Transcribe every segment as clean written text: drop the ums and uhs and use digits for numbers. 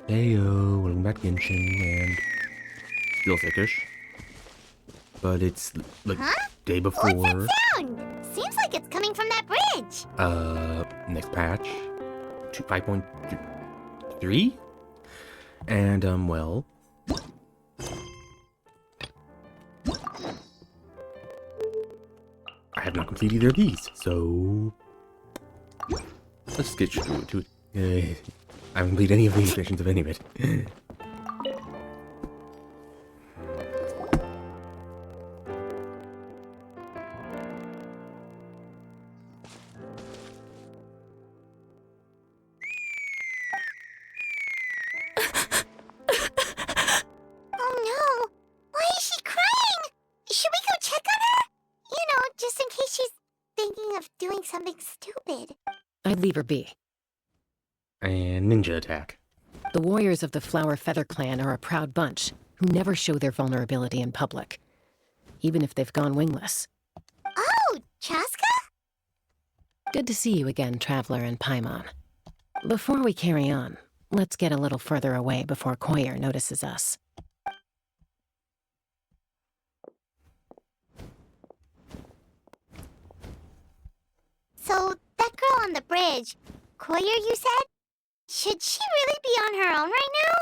Heyo, welcome back to Genshin, and still sickish. But it's like Huh? day What's that before. sound? Seems like it's coming from that bridge. Next patch, 5.3, and well, I have not completed either of these, so let's get to it. I haven't completed any of these missions of any of it. Oh no! Why is she crying? Should we go check on her? Just in case she's thinking of doing something stupid. I'd leave her be. And ninja attack. The warriors of the Flower Feather clan are a proud bunch who never show their vulnerability in public, even if they've gone wingless. Oh, Chaska? Good to see you again, Traveler and Paimon. Before we carry on, let's get a little further away before Koyer notices us. So, that girl on the bridge, Koyer, you said? Should she really be on her own right now?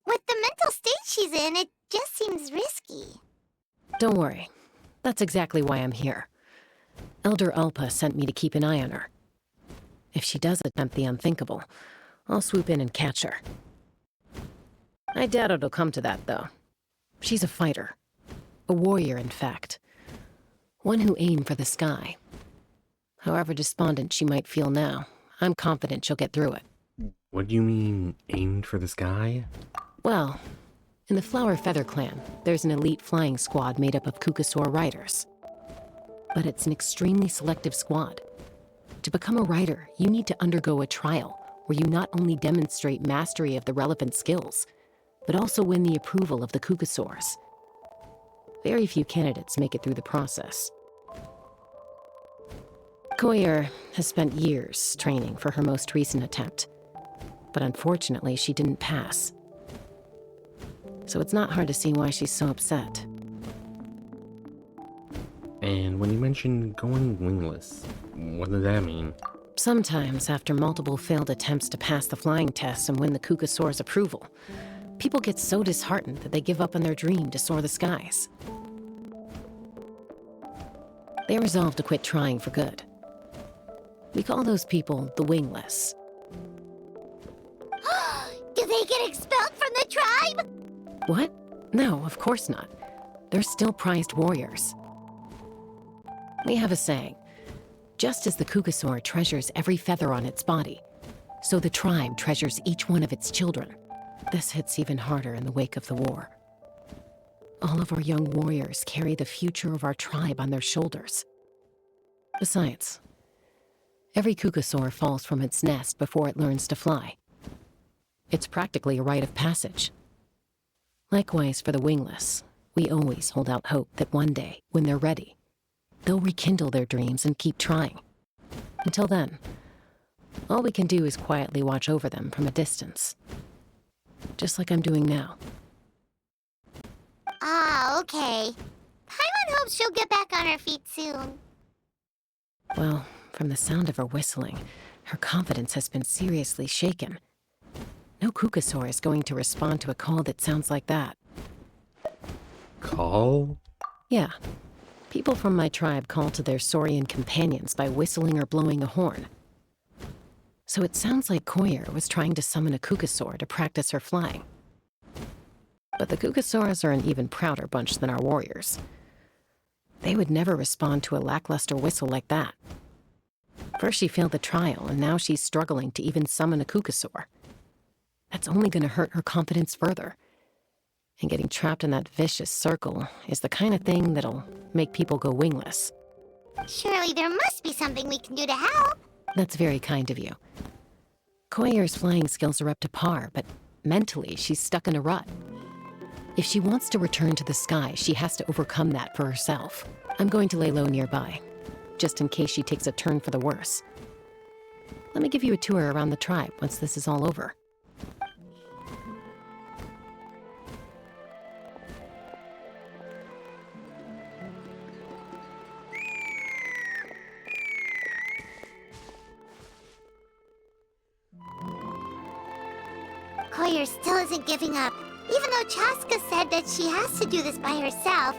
With the mental state she's in, it just seems risky. Don't worry. That's exactly why I'm here. Elder Alpa sent me to keep an eye on her. If she does attempt the unthinkable, I'll swoop in and catch her. I doubt it'll come to that, though. She's a fighter. A warrior, in fact. One who aimed for the sky. However despondent she might feel now, I'm confident she'll get through it. What do you mean, aimed for the sky? Well, in the Flower Feather clan, there's an elite flying squad made up of Kukasaur riders. But it's an extremely selective squad. To become a rider, you need to undergo a trial where you not only demonstrate mastery of the relevant skills, but also win the approval of the Kukasaurs. Very few candidates make it through the process. Koyer has spent years training for her most recent attempt, but unfortunately she didn't pass. So it's not hard to see why she's so upset. And when you mentioned going wingless, what does that mean? Sometimes, after multiple failed attempts to pass the flying test and win the Kukasaur's approval, people get so disheartened that they give up on their dream to soar the skies. They resolve to quit trying for good. We call those people the wingless. Do they get expelled from the tribe? What? No, of course not. They're still prized warriors. We have a saying. Just as the Kukasaur treasures every feather on its body, so the tribe treasures each one of its children. This hits even harder in the wake of the war. All of our young warriors carry the future of our tribe on their shoulders. Besides, every Kukasaur falls from its nest before it learns to fly. It's practically a rite of passage. Likewise for the wingless, we always hold out hope that one day, when they're ready, they'll rekindle their dreams and keep trying. Until then, all we can do is quietly watch over them from a distance. Just like I'm doing now. Ah, okay. Paimon hopes she'll get back on her feet soon. Well, from the sound of her whistling, her confidence has been seriously shaken. No Kukasaur is going to respond to a call that sounds like that. Call? Yeah. People from my tribe call to their Saurian companions by whistling or blowing a horn. So it sounds like Koyer was trying to summon a Kukasaur to practice her flying. But the Kukasaurs are an even prouder bunch than our warriors. They would never respond to a lackluster whistle like that. First she failed the trial, and now she's struggling to even summon a Kukasaur. That's only going to hurt her confidence further. And getting trapped in that vicious circle is the kind of thing that'll make people go wingless. Surely there must be something we can do to help. That's very kind of you. Koyer's flying skills are up to par, but mentally she's stuck in a rut. If she wants to return to the sky, she has to overcome that for herself. I'm going to lay low nearby, just in case she takes a turn for the worse. Let me give you a tour around the tribe once this is all over. Koyer still isn't giving up. Even though Chaska said that she has to do this by herself,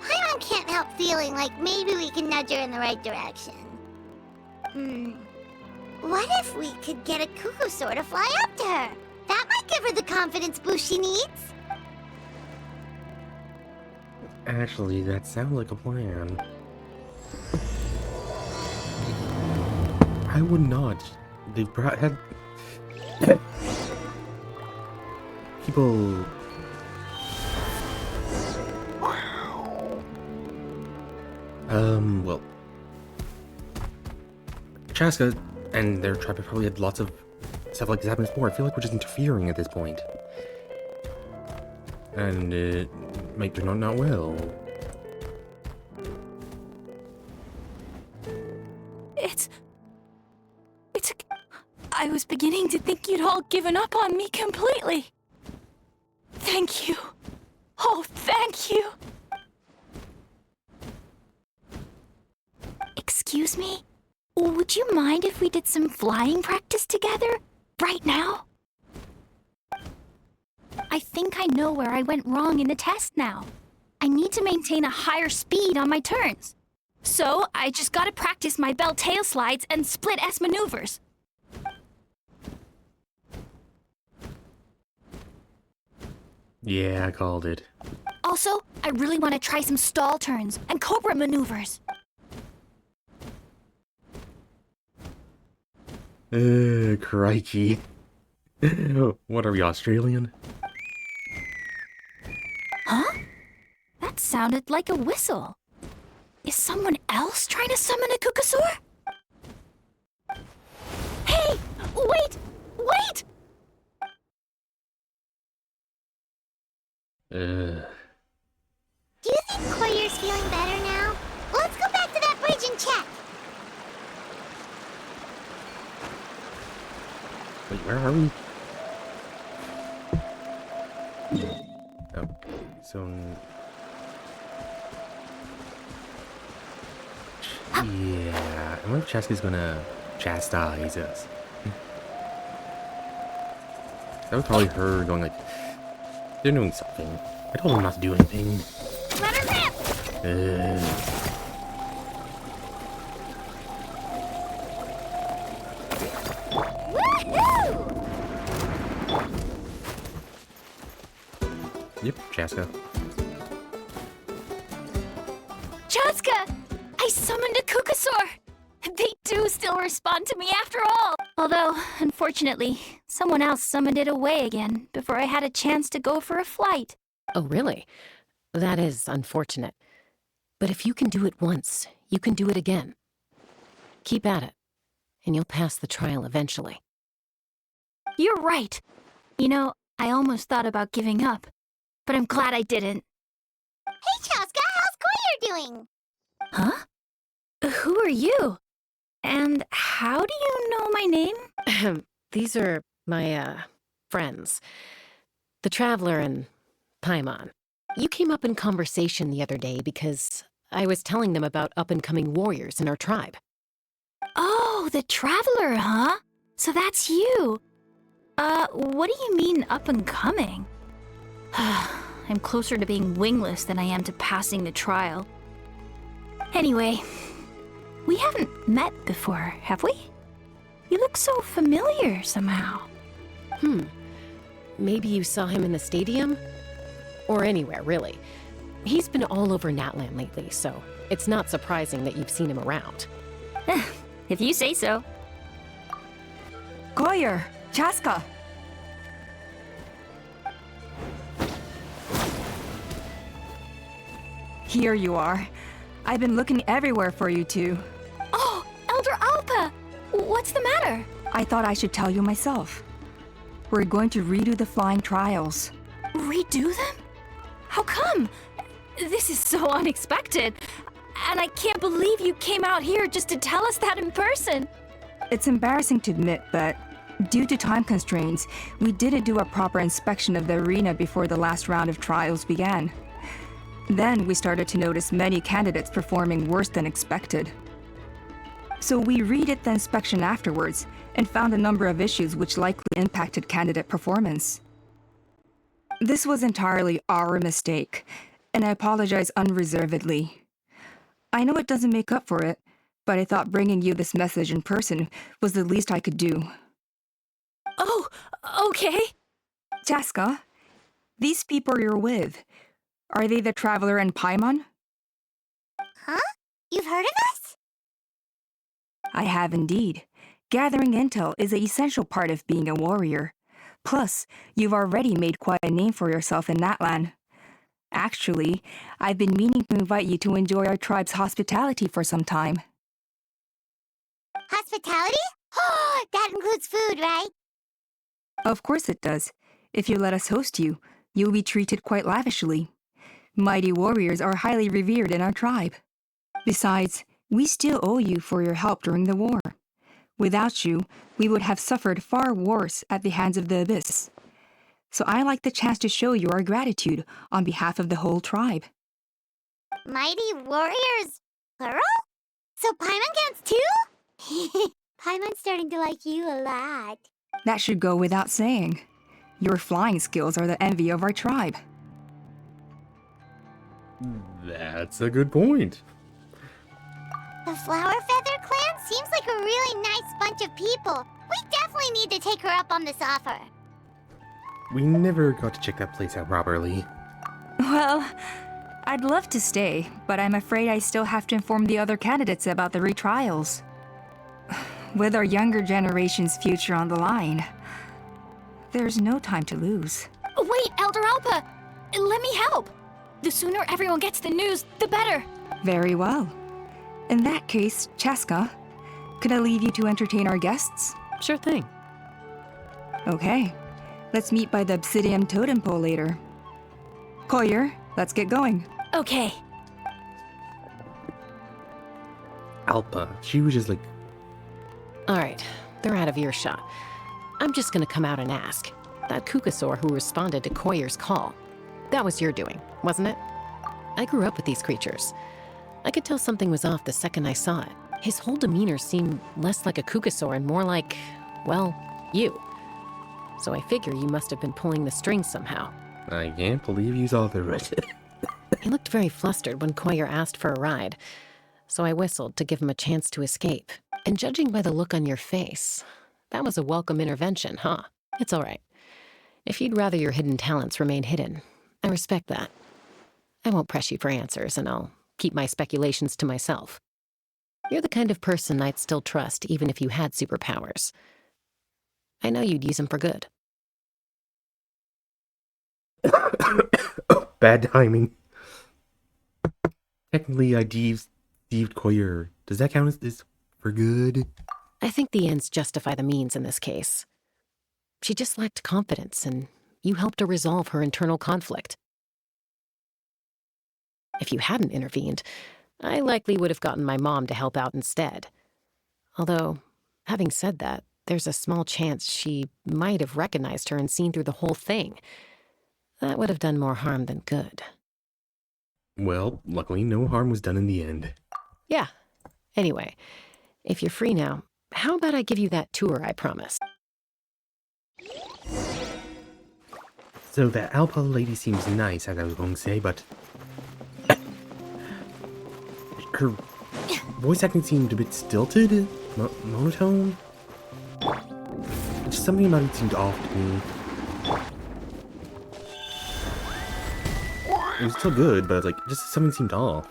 Paimon can't help feeling like maybe we can nudge her in the right direction. What if we could get a Kukusaur to fly up to her? That might give her the confidence boost she needs. Actually, that sounds like a plan. I would not. They had people. Well, Chaska and their tribe have probably had lots of stuff like this happen before. I feel like we're just interfering at this point. And it might turn out not well. I was beginning to think you'd all given up on me completely. Thank you. Oh, thank you. Excuse me? Would you mind if we did some flying practice together? Right now? I think I know where I went wrong in the test now. I need to maintain a higher speed on my turns. So, I just gotta practice my bell tail slides and split S maneuvers. Yeah, I called it. Also, I really want to try some stall turns and cobra maneuvers. Crikey. What are we, Australian? Huh? That sounded like a whistle. Is someone else trying to summon a Kukusaur? Hey! Wait! Wait! Do you think Koyer's feeling better now? Let's go back to that bridge and check. Wait, where are we? Oh, so... Yeah, I wonder if Chaska's gonna chastise us. That was probably her going like, they're doing something. I told them not to do anything. Let her rip! Woohoo! Yep, Chaska. Chaska! I summoned a Kukusaur! They do still respond to me after all! Although, unfortunately, someone else summoned it away again before I had a chance to go for a flight. Oh, really? That is unfortunate. But if you can do it once, you can do it again. Keep at it, and you'll pass the trial eventually. You're right. You know, I almost thought about giving up, but I'm glad I didn't. Hey, Chaska, how's Koyer doing? Huh? Who are you? And how do you know my name? These are my, friends. The Traveler and Paimon. You came up in conversation the other day because I was telling them about up-and-coming warriors in our tribe. Oh, the Traveler, huh? So that's you. What do you mean up-and-coming? I'm closer to being wingless than I am to passing the trial. Anyway, we haven't met before, have we? You look so familiar somehow. Maybe you saw him in the stadium? Or anywhere, really. He's been all over Natlan lately, so it's not surprising that you've seen him around. If you say so. Koyer! Chaska! Here you are. I've been looking everywhere for you two. Oh, Elder Alpa! What's the matter? I thought I should tell you myself. We're going to redo the flying trials. Redo them? How come? This is so unexpected. And I can't believe you came out here just to tell us that in person. It's embarrassing to admit, but due to time constraints, we didn't do a proper inspection of the arena before the last round of trials began. Then we started to notice many candidates performing worse than expected. So we redid the inspection afterwards and found a number of issues which likely impacted candidate performance. This was entirely our mistake, and I apologize unreservedly. I know it doesn't make up for it, but I thought bringing you this message in person was the least I could do. Oh, okay. Chaska, these people you're with, are they the Traveler and Paimon? Huh? You've heard of us? I have indeed. Gathering intel is an essential part of being a warrior. Plus, you've already made quite a name for yourself in that land. Actually, I've been meaning to invite you to enjoy our tribe's hospitality for some time. Hospitality? Oh, that includes food, right? Of course it does. If you let us host you, you'll be treated quite lavishly. Mighty warriors are highly revered in our tribe. Besides, we still owe you for your help during the war. Without you, we would have suffered far worse at the hands of the Abyss. So I like the chance to show you our gratitude on behalf of the whole tribe. Mighty warriors, plural? So Paimon counts too? Paimon's starting to like you a lot. That should go without saying. Your flying skills are the envy of our tribe. That's a good point. The Flower Feather clan seems like a really nice bunch of people. We definitely need to take her up on this offer. We never got to check that place out properly. Well, I'd love to stay, but I'm afraid I still have to inform the other candidates about the retrials. With our younger generation's future on the line, there's no time to lose. Wait, Elder Alpa! Let me help! The sooner everyone gets the news, the better! Very well. In that case, Chaska, could I leave you to entertain our guests? Sure thing. Okay. Let's meet by the Obsidian Totem Pole later. Collier, let's get going. Okay. Alpa, she was just like, Alright, they're out of earshot. I'm just gonna come out and ask. That Kukasaur who responded to Koyer's call, that was your doing, wasn't it? I grew up with these creatures. I could tell something was off the second I saw it. His whole demeanor seemed less like a Kukasaur and more like, well, you. So I figure you must have been pulling the strings somehow. I can't believe you saw the red. He looked very flustered when Koyer asked for a ride, so I whistled to give him a chance to escape. And judging by the look on your face, that was a welcome intervention, huh? It's all right. If you'd rather your hidden talents remain hidden, I respect that. I won't press you for answers, and I'll keep my speculations to myself. You're the kind of person I'd still trust even if you had superpowers. I know you'd use them for good. Bad timing. Technically, I deceived Koyer. Does that count as this for good? I think the ends justify the means in this case. She just lacked confidence, and you helped her resolve her internal conflict. If you hadn't intervened, I likely would have gotten my mom to help out instead. Although, having said that, there's a small chance she might have recognized her and seen through the whole thing. That would have done more harm than good. Well, luckily no harm was done in the end. Yeah. Anyway, if you're free now, how about I give you that tour I promised? So that Alpa lady seems nice, as I was going to say, but her voice acting seemed a bit stilted, monotone. Just something about it seemed off to me. It was still good, but like just something seemed off.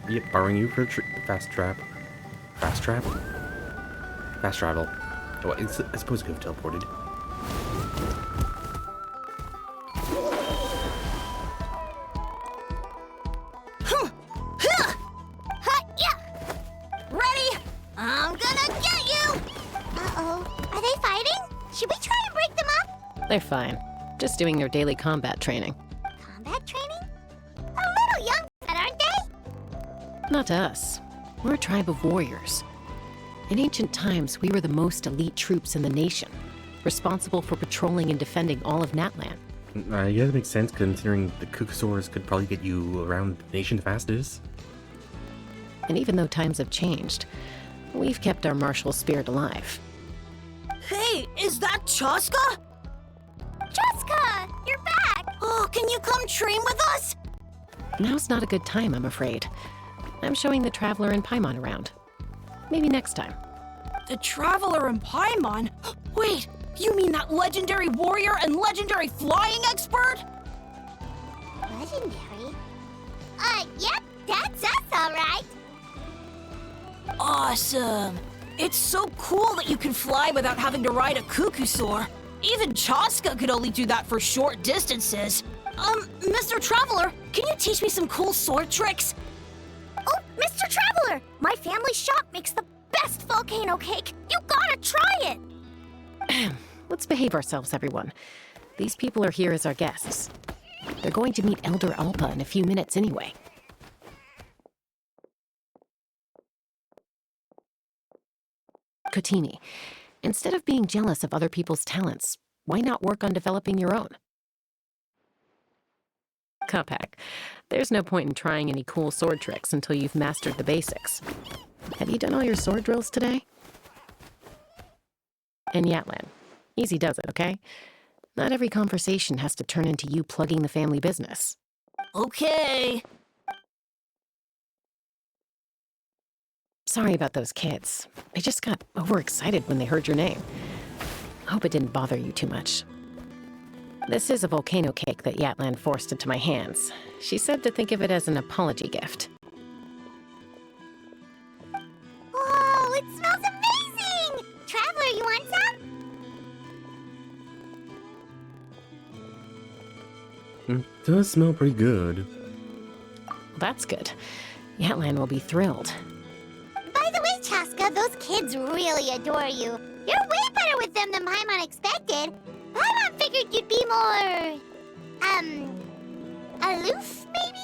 Yep, borrowing you for fast travel. Oh, I suppose I could have teleported. Ready? I'm gonna get you! Uh-oh. Are they fighting? Should we try and break them up? They're fine. Just doing their daily combat training. Combat training? A little young, aren't they? Not to us. We're a tribe of warriors. In ancient times, we were the most elite troops in the nation, responsible for patrolling and defending all of Natlan. I guess it makes sense considering the Kukasaurs could probably get you around the nation the fastest. And even though times have changed, We've kept our martial spirit alive. Hey, is that Chaska? Jessica, you're back! Oh, can you come train with us? Now's not a good time, I'm afraid. I'm showing the Traveler and Paimon around. Maybe next time. The Traveler and Paimon? Wait, you mean that legendary warrior and legendary flying expert? Legendary? Yep, that's us, alright. Awesome. It's so cool that you can fly without having to ride a cuckoosaur. Even Chaska could only do that for short distances. Mr. Traveler, can you teach me some cool sword tricks? Oh, Mr. Traveler! My family shop makes the best volcano cake! You gotta try it! Let's behave ourselves, everyone. These people are here as our guests. They're going to meet Elder Alpa in a few minutes anyway. Kotini, instead of being jealous of other people's talents, why not work on developing your own? Cuphack, there's no point in trying any cool sword tricks until you've mastered the basics. Have you done all your sword drills today? And Yatlan, easy does it, okay? Not every conversation has to turn into you plugging the family business. Okay. Sorry about those kids. They just got overexcited when they heard your name. Hope it didn't bother you too much. This is a volcano cake that Yatlan forced into my hands. She said to think of it as an apology gift. Whoa, it smells amazing! Traveler, you want some? It does smell pretty good. That's good. Yatlan will be thrilled. By the way, Chaska, those kids really adore you. You're way better with them than Paimon expected. Paimon figured you'd be more... aloof, maybe?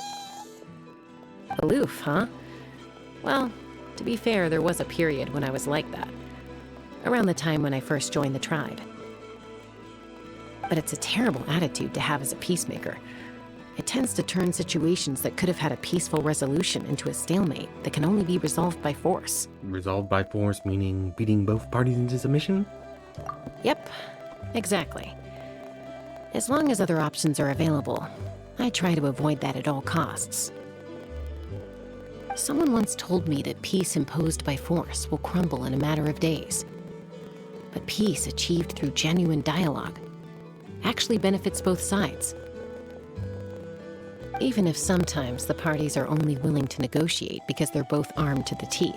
Aloof, huh? Well, to be fair, there was a period when I was like that. Around the time when I first joined the tribe. But it's a terrible attitude to have as a peacemaker. It tends to turn situations that could have had a peaceful resolution into a stalemate that can only be resolved by force. Resolved by force meaning beating both parties into submission? Yep, exactly. As long as other options are available, I try to avoid that at all costs. Someone once told me that peace imposed by force will crumble in a matter of days. But peace achieved through genuine dialogue actually benefits both sides. Even if sometimes the parties are only willing to negotiate because they're both armed to the teeth.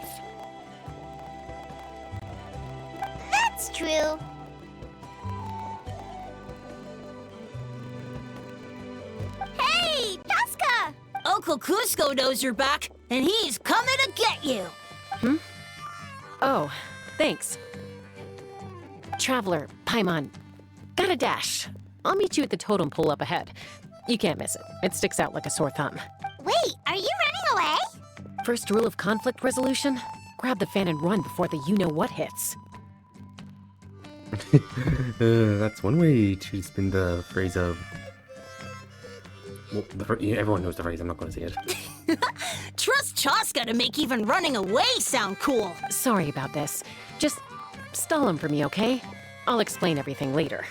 That's true. Hey, Chaska! Uncle Cusco knows you're back, and he's coming to get you. Oh, thanks. Traveler, Paimon, gotta dash. I'll meet you at the totem pole up ahead. You can't miss it. It sticks out like a sore thumb. Wait, are you running away? First rule of conflict resolution? Grab the fan and run before the you-know-what hits. That's one way to spin the phrase of... Well, everyone knows the phrase, I'm not going to say it. Trust Chaska to make even running away sound cool. Sorry about this. Just stall him for me, okay? I'll explain everything later.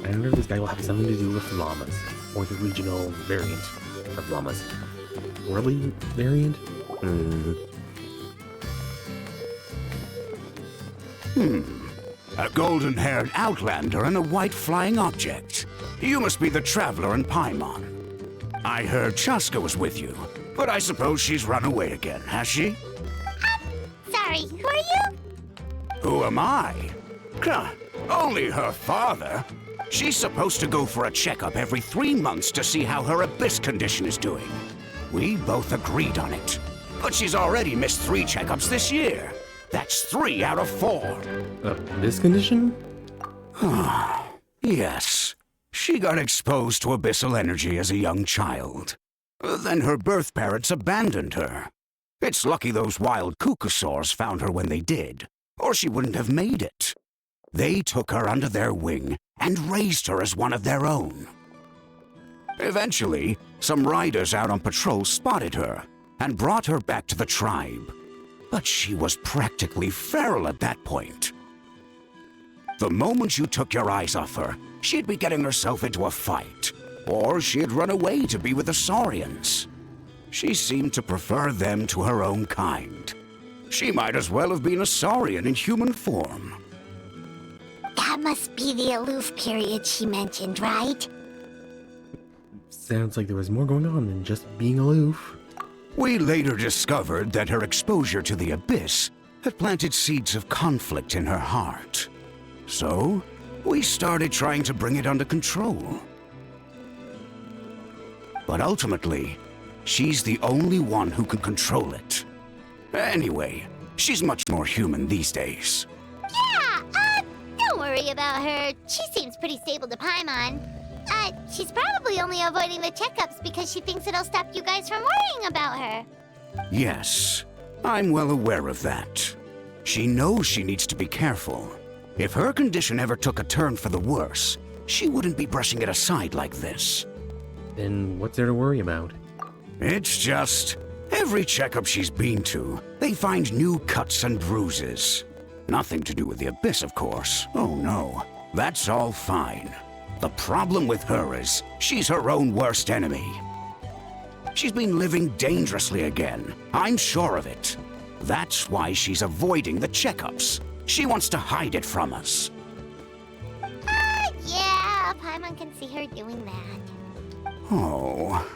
I wonder if this guy will have something to do with llamas, or the regional variant of llamas. Worldly variant? A golden-haired outlander and a white flying object. You must be the Traveler and Paimon. I heard Chaska was with you, but I suppose she's run away again, has she? Sorry, who are you? Who am I? Only her father. She's supposed to go for a checkup every 3 months to see how her abyss condition is doing. We both agreed on it. But she's already missed 3 checkups this year. That's 3 out of 4. This condition? Yes. She got exposed to abyssal energy as a young child. Then her birth parents abandoned her. It's lucky those wild cuckoosaurs found her when they did, or she wouldn't have made it. They took her under their wing and raised her as one of their own. Eventually, some riders out on patrol spotted her and brought her back to the tribe. But she was practically feral at that point. The moment you took your eyes off her, she'd be getting herself into a fight, or she'd run away to be with the Saurians. She seemed to prefer them to her own kind. She might as well have been a Saurian in human form. That must be the aloof period she mentioned, right? Sounds like there was more going on than just being aloof. We later discovered that her exposure to the Abyss had planted seeds of conflict in her heart. So, we started trying to bring it under control. But ultimately, she's the only one who can control it. Anyway, she's much more human these days. Yeah, don't worry about her. She seems pretty stable to Paimon. She's probably only avoiding the checkups because she thinks it'll stop you guys from worrying about her. Yes, I'm well aware of that. She knows she needs to be careful. If her condition ever took a turn for the worse, she wouldn't be brushing it aside like this. Then what's there to worry about? It's just, every checkup she's been to, they find new cuts and bruises. Nothing to do with the Abyss, of course. Oh no, that's all fine. The problem with her is, she's her own worst enemy. She's been living dangerously again. I'm sure of it. That's why she's avoiding the checkups. She wants to hide it from us. Yeah, Paimon can see her doing that. Oh.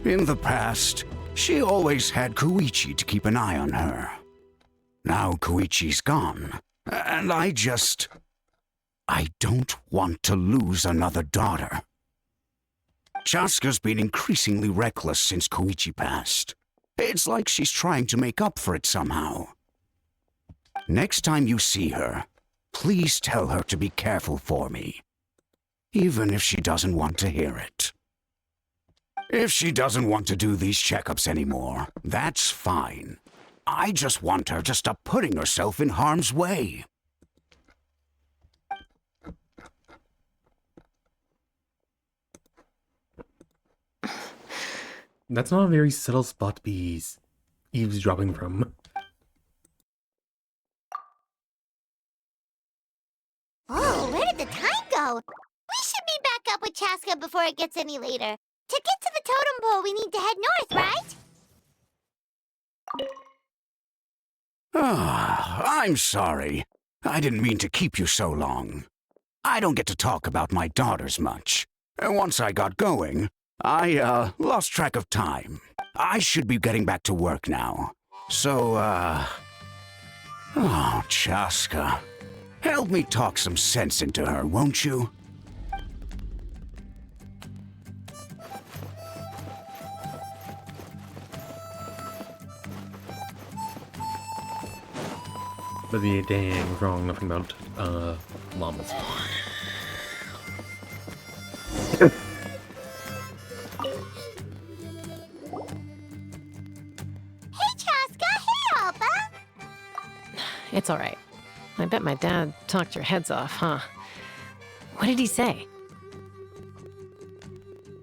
In the past, she always had Koichi to keep an eye on her. Now Koichi's gone, and I don't want to lose another daughter. Chaska's been increasingly reckless since Koichi passed. It's like she's trying to make up for it somehow. Next time you see her, please tell her to be careful for me. Even if she doesn't want to hear it. If she doesn't want to do these checkups anymore, that's fine. I just want her to stop putting herself in harm's way. That's not a very subtle spot to be eavesdropping from. Oh, where did the time go? We should be back up with Chaska before it gets any later. To get to the totem pole, we need to head north, right? I'm sorry. I didn't mean to keep you so long. I don't get to talk about my daughters much. Once I got going, I lost track of time. I should be getting back to work now. So, oh, Chaska. Help me talk some sense into her, won't you? But the dang wrong nothing about llamas. Hey, Chaska! Hey, Alba! It's all right. I bet my dad talked your heads off, huh? What did he say?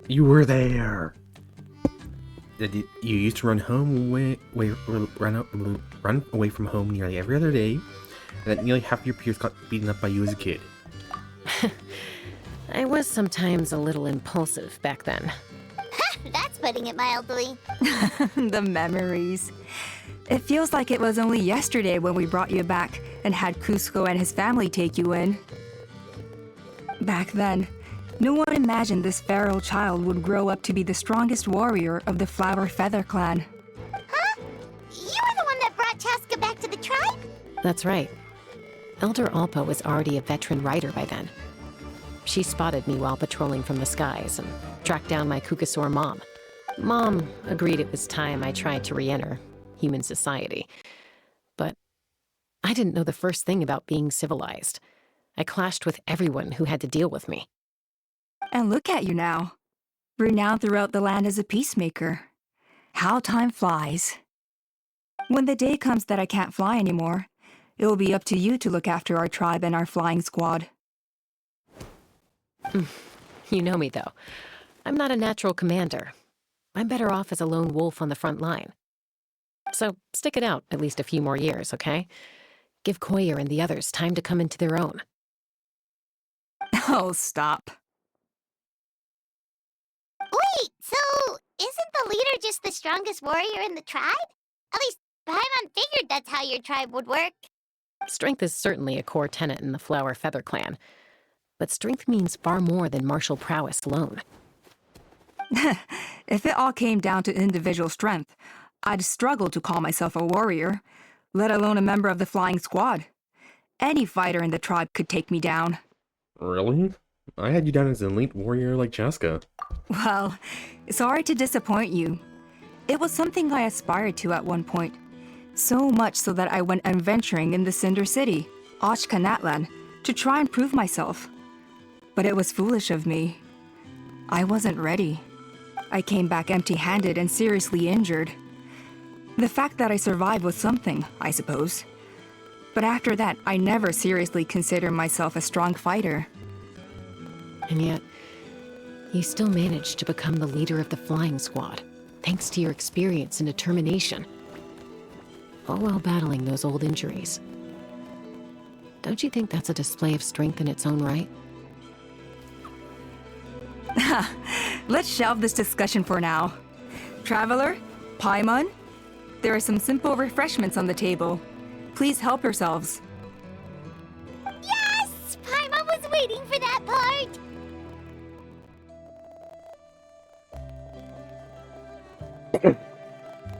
You were there. That you used to run run away from home nearly every other day, and that nearly half your peers got beaten up by you as a kid. I was sometimes a little impulsive back then. That's putting it mildly. The memories. It feels like it was only yesterday when we brought you back and had Cusco and his family take you in. Back then, no one imagined this feral child would grow up to be the strongest warrior of the Flower Feather clan. Huh? You were the one that brought Chaska back to the tribe? That's right. Elder Alpa was already a veteran rider by then. She spotted me while patrolling from the skies and tracked down my Kukasaur mom. Mom agreed it was time I tried to re-enter human society. But I didn't know the first thing about being civilized. I clashed with everyone who had to deal with me. And look at you now, renowned throughout the land as a peacemaker. How time flies. When the day comes that I can't fly anymore, It will be up to you to look after our tribe and our flying squad. You know me, though. I'm not a natural commander. I'm better off as a lone wolf on the front line. So stick it out at least a few more years, okay? Give Koyer and the others time to come into their own. Oh, stop. Wait, so isn't the leader just the strongest warrior in the tribe? At least Paimon figured that's how your tribe would work. Strength is certainly a core tenet in the Flower Feather clan. But strength means far more than martial prowess alone. If it all came down to individual strength, I'd struggle to call myself a warrior, let alone a member of the flying squad. Any fighter in the tribe could take me down. Really? I had you down as an elite warrior like Chaska. Well, sorry to disappoint you. It was something I aspired to at one point. So much so that I went adventuring in the Cinder City, Ashkanatlan, to try and prove myself. But it was foolish of me. I wasn't ready. I came back empty-handed and seriously injured. The fact that I survived was something, I suppose. But after that, I never seriously considered myself a strong fighter. And yet, you still managed to become the leader of the flying squad, thanks to your experience and determination. All while battling those old injuries. Don't you think that's a display of strength in its own right? Let's shelve this discussion for now. Traveler, Paimon, there are some simple refreshments on the table. Please help yourselves. Yes! Paimon was waiting for that part!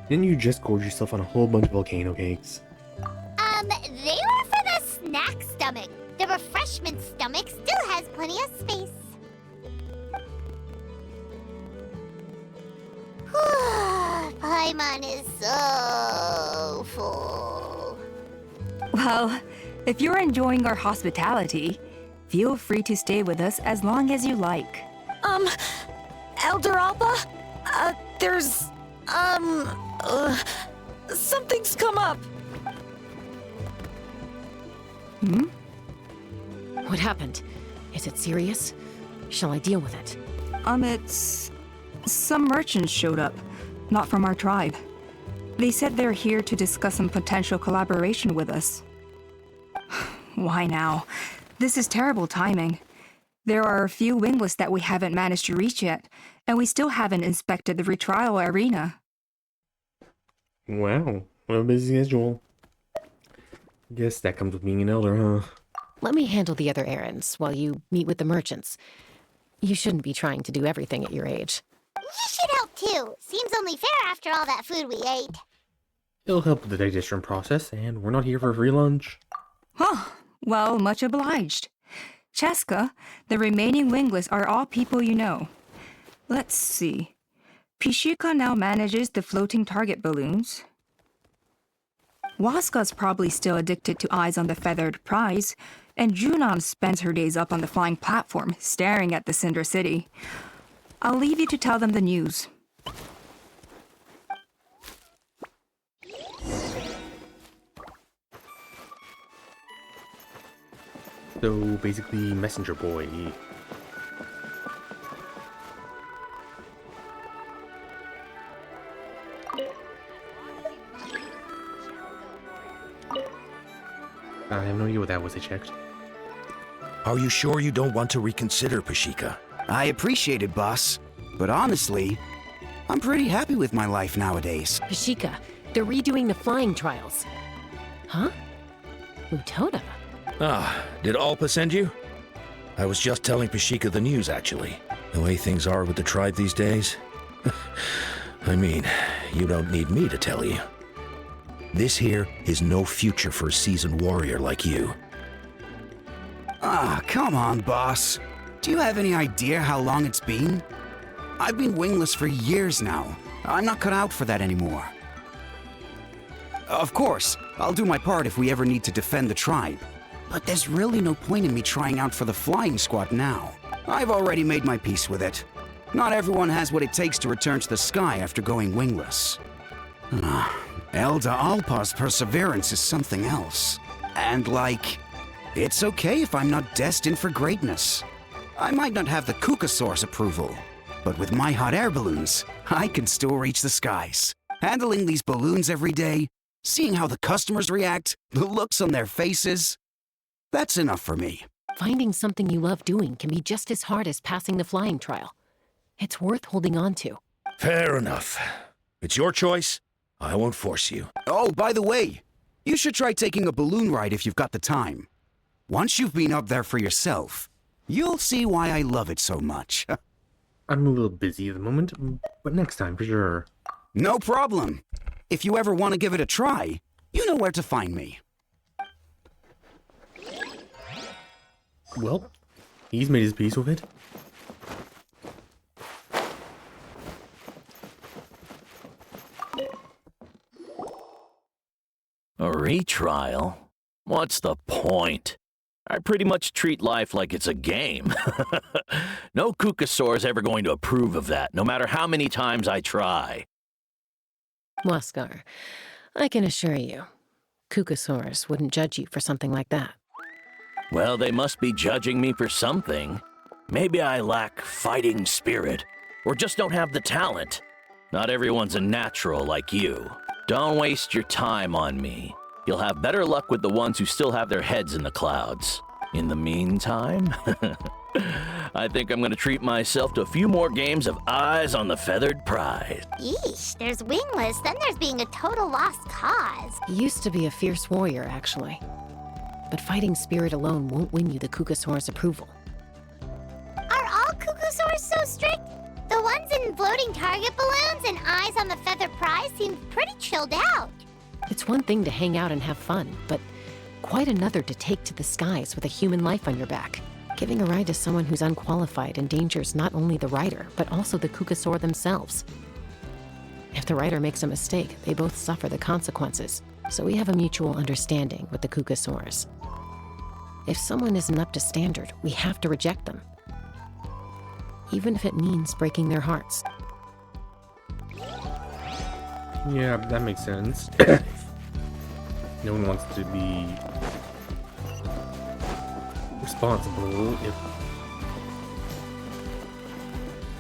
Didn't you just gorge yourself on a whole bunch of volcano cakes? They were for the snack stomach. The refreshment stomach still has plenty of space. Paimon is so full. Well, if you're enjoying our hospitality, feel free to stay with us as long as you like. Elder Alba? There's, something's come up. What happened? Is it serious? Shall I deal with it? It's... Some merchants showed up, not from our tribe. They said they're here to discuss some potential collaboration with us. Why now? This is terrible timing. There are a few wingless that we haven't managed to reach yet, and we still haven't inspected the retrial arena. Wow, what a busy schedule. Guess that comes with being an elder, huh? Let me handle the other errands while you meet with the merchants. You shouldn't be trying to do everything at your age. You should help too. Seems only fair after all that food we ate. It'll help with the digestion process, and we're not here for a free lunch. Huh. Well, much obliged. Cheska, the remaining wingless are all people you know. Let's see. Pishika now manages the floating target balloons. Waska's probably still addicted to eyes on the feathered prize, and Junon spends her days up on the flying platform, staring at the Cinder City. I'll leave you to tell them the news. So, basically, messenger boy. I have no idea what that was, I checked. Are you sure you don't want to reconsider, Pashika? I appreciate it, boss. But honestly, I'm pretty happy with my life nowadays. Pashika, they're redoing the flying trials. Huh? Mutoda? Ah, did Alpa send you? I was just telling Pashika the news, actually. The way things are with the tribe these days. I mean, you don't need me to tell you. This here is no future for a seasoned warrior like you. Ah, come on, boss. Do you have any idea how long it's been? I've been wingless for years now. I'm not cut out for that anymore. Of course, I'll do my part if we ever need to defend the tribe. But there's really no point in me trying out for the flying squad now. I've already made my peace with it. Not everyone has what it takes to return to the sky after going wingless. Elder Alpa's perseverance is something else. And it's okay if I'm not destined for greatness. I might not have the Kukasaur's approval, but with my hot air balloons, I can still reach the skies. Handling these balloons every day, seeing how the customers react, the looks on their faces, that's enough for me. Finding something you love doing can be just as hard as passing the flying trial. It's worth holding on to. Fair enough. It's your choice. I won't force you. Oh, by the way, you should try taking a balloon ride if you've got the time. Once you've been up there for yourself, you'll see why I love it so much. I'm a little busy at the moment, but next time for sure. No problem. If you ever want to give it a try, you know where to find me. Well, he's made his peace with it. A retrial? What's the point? I pretty much treat life like it's a game. No Kukasaur's ever going to approve of that, no matter how many times I try. Waskar, I can assure you, Kukasaurs wouldn't judge you for something like that. Well, they must be judging me for something. Maybe I lack fighting spirit, or just don't have the talent. Not everyone's a natural like you. Don't waste your time on me. You'll have better luck with the ones who still have their heads in the clouds. In the meantime, I think I'm gonna treat myself to a few more games of Eyes on the Feathered Prize. Yeesh, there's Wingless, then there's being a total lost cause. He used to be a fierce warrior, actually. But fighting spirit alone won't win you the Kukasaur's approval. Are all Kukusaurs so strict? The ones in floating target balloons and Eyes on the Feather Prize seem pretty chilled out. It's one thing to hang out and have fun, but quite another to take to the skies with a human life on your back. Giving a ride to someone who's unqualified endangers not only the rider, but also the Kukasaur themselves. If the rider makes a mistake, they both suffer the consequences. So we have a mutual understanding with the Kukasaurs. If someone isn't up to standard, we have to reject them. Even if it means breaking their hearts. Yeah, that makes sense. No one wants to be responsible if...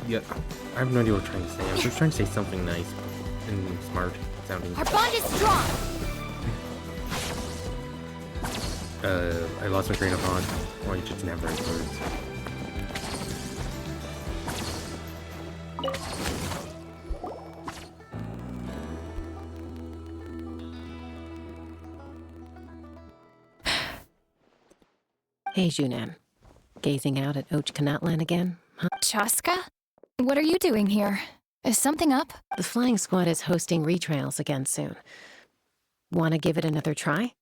Yeah, I have no idea what I'm trying to say. I'm just trying to say something nice and smart sounding. Our bond is strong! I lost my train of thought. Or you just never words. Hey, Junan. Gazing out at Ochkanatlan again, huh? Chaska? What are you doing here? Is something up? The flying squad is hosting retrials again soon. Want to give it another try?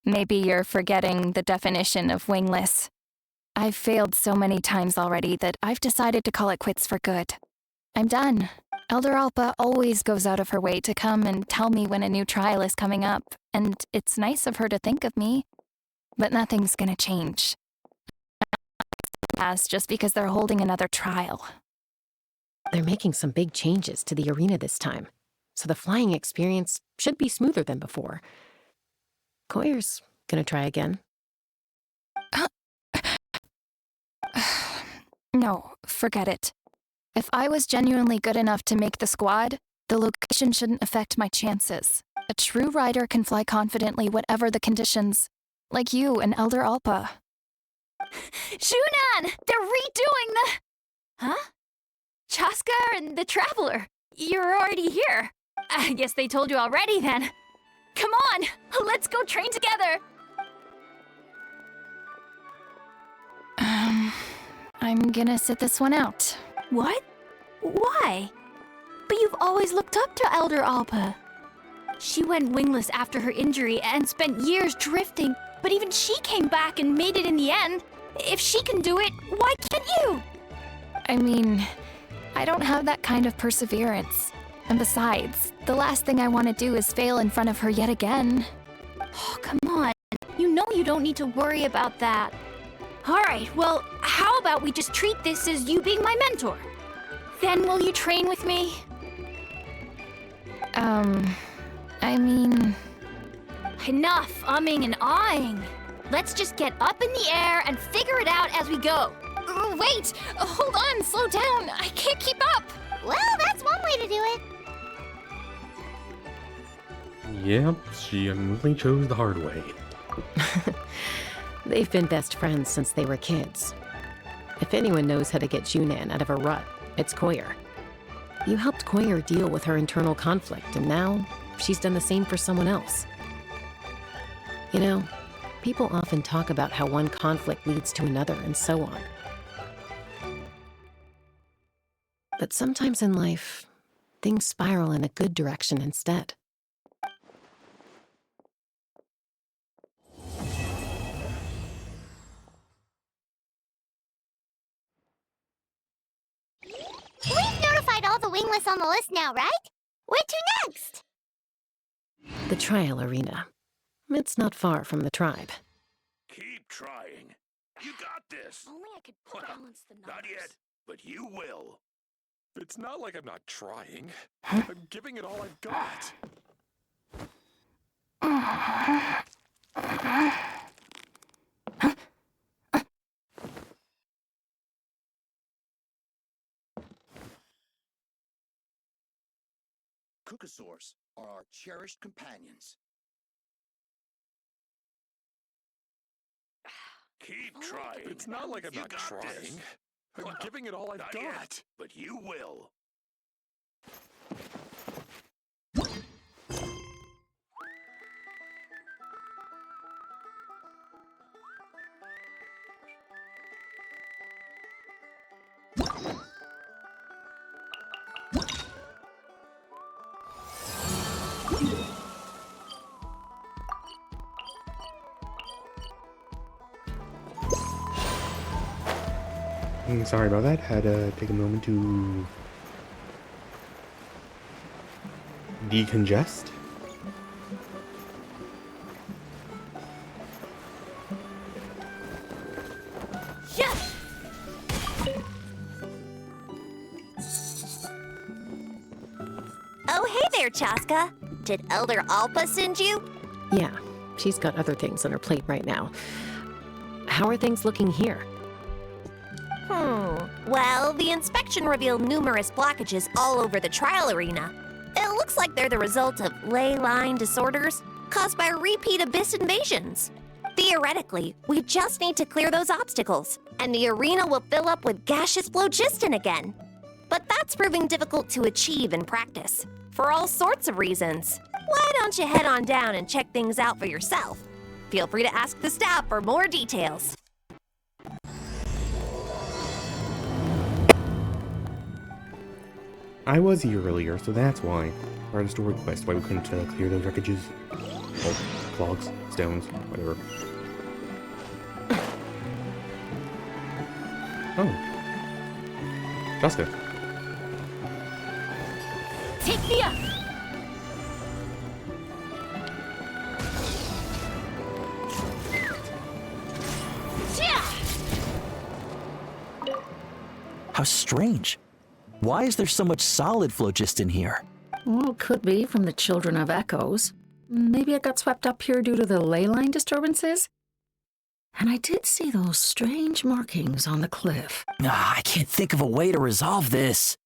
Maybe you're forgetting the definition of wingless. I've failed so many times already that I've decided to call it quits for good. I'm done. Elder Alpa always goes out of her way to come and tell me when a new trial is coming up, and it's nice of her to think of me. But nothing's gonna change. As just because they're holding another trial. They're making some big changes to the arena this time, so the flying experience should be smoother than before. Koyer's gonna try again. No, forget it. If I was genuinely good enough to make the squad, the location shouldn't affect my chances. A true rider can fly confidently whatever the conditions, like you and Elder Alpa. Shunan! They're redoing the... Huh? Chaska and the Traveler. You're already here. I guess they told you already then. Come on, let's go train together. I'm gonna sit this one out. What? Why? But you've always looked up to Elder Alpa. She went wingless after her injury and spent years drifting, but even she came back and made it in the end. If she can do it, why can't you? I mean, I don't have that kind of perseverance. And besides, the last thing I want to do is fail in front of her yet again. Oh, come on. You know you don't need to worry about that. Alright, well, how about we just treat this as you being my mentor? Then will you train with me? I mean... Enough umming and ahhing. Let's just get up in the air and figure it out as we go. Wait! Hold on, slow down. I can't keep up. Well, that's one way to do it. Yep, she unwillingly chose the hard way. They've been best friends since they were kids. If anyone knows how to get Junan out of a rut, it's Koyer. You helped Koyer deal with her internal conflict, and now she's done the same for someone else. You know, people often talk about how one conflict leads to another and so on. But sometimes in life, things spiral in a good direction instead. We've notified all the wingless on the list now, right? Where to next? The trial arena. It's not far from the tribe. Keep trying. You got this. Only I could balance the numbers. Not yet, but you will. It's not like I'm not trying. I'm giving it all I've got. Cucosaurs are our cherished companions. Keep trying. It's not like I'm You not got trying. this. I'm giving it all I've Not got. yet, but you will. Sorry about that. Had to take a moment to decongest. Oh, hey there, Chaska. Did Elder Alpa send you? Yeah, she's got other things on her plate right now. How are things looking here? Well, the inspection revealed numerous blockages all over the trial arena. It looks like they're the result of ley line disorders caused by repeat abyss invasions. Theoretically, we just need to clear those obstacles, and the arena will fill up with gaseous phlogiston again. But that's proving difficult to achieve in practice, for all sorts of reasons. Why don't you head on down and check things out for yourself? Feel free to ask the staff for more details. I was here earlier, so that's why. Part of the story quest, why we couldn't clear those wreckages. Oh, clogs, stones, whatever. Oh. Jessica. Take me up! How strange. Why is there so much solid phlogiston here? Well, could be from the Children of Echoes. Maybe it got swept up here due to the ley line disturbances? And I did see those strange markings on the cliff. I can't think of a way to resolve this.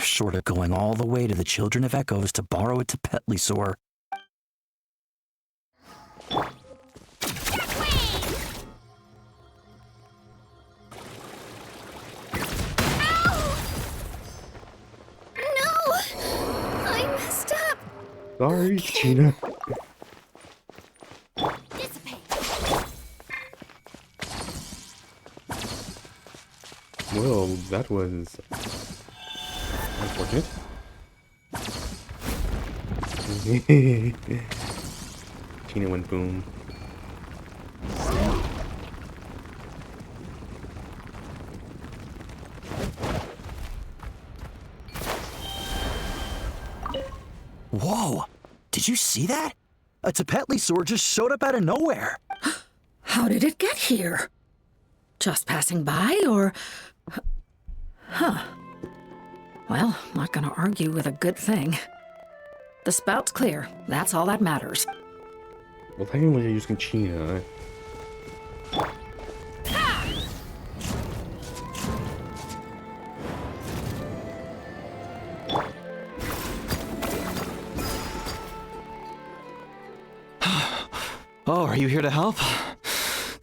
Short of going all the way to the Children of Echoes to borrow it to Petlisaur. Sorry, Gina. Well, that was unfortunate. Gina went boom. Whoa! Did you see that? A Petlisaur just showed up out of nowhere. How did it get here? Just passing by, or... Huh. Well, not gonna argue with a good thing. The spout's clear. That's all that matters. Well, technically you're using China. Oh, are you here to help?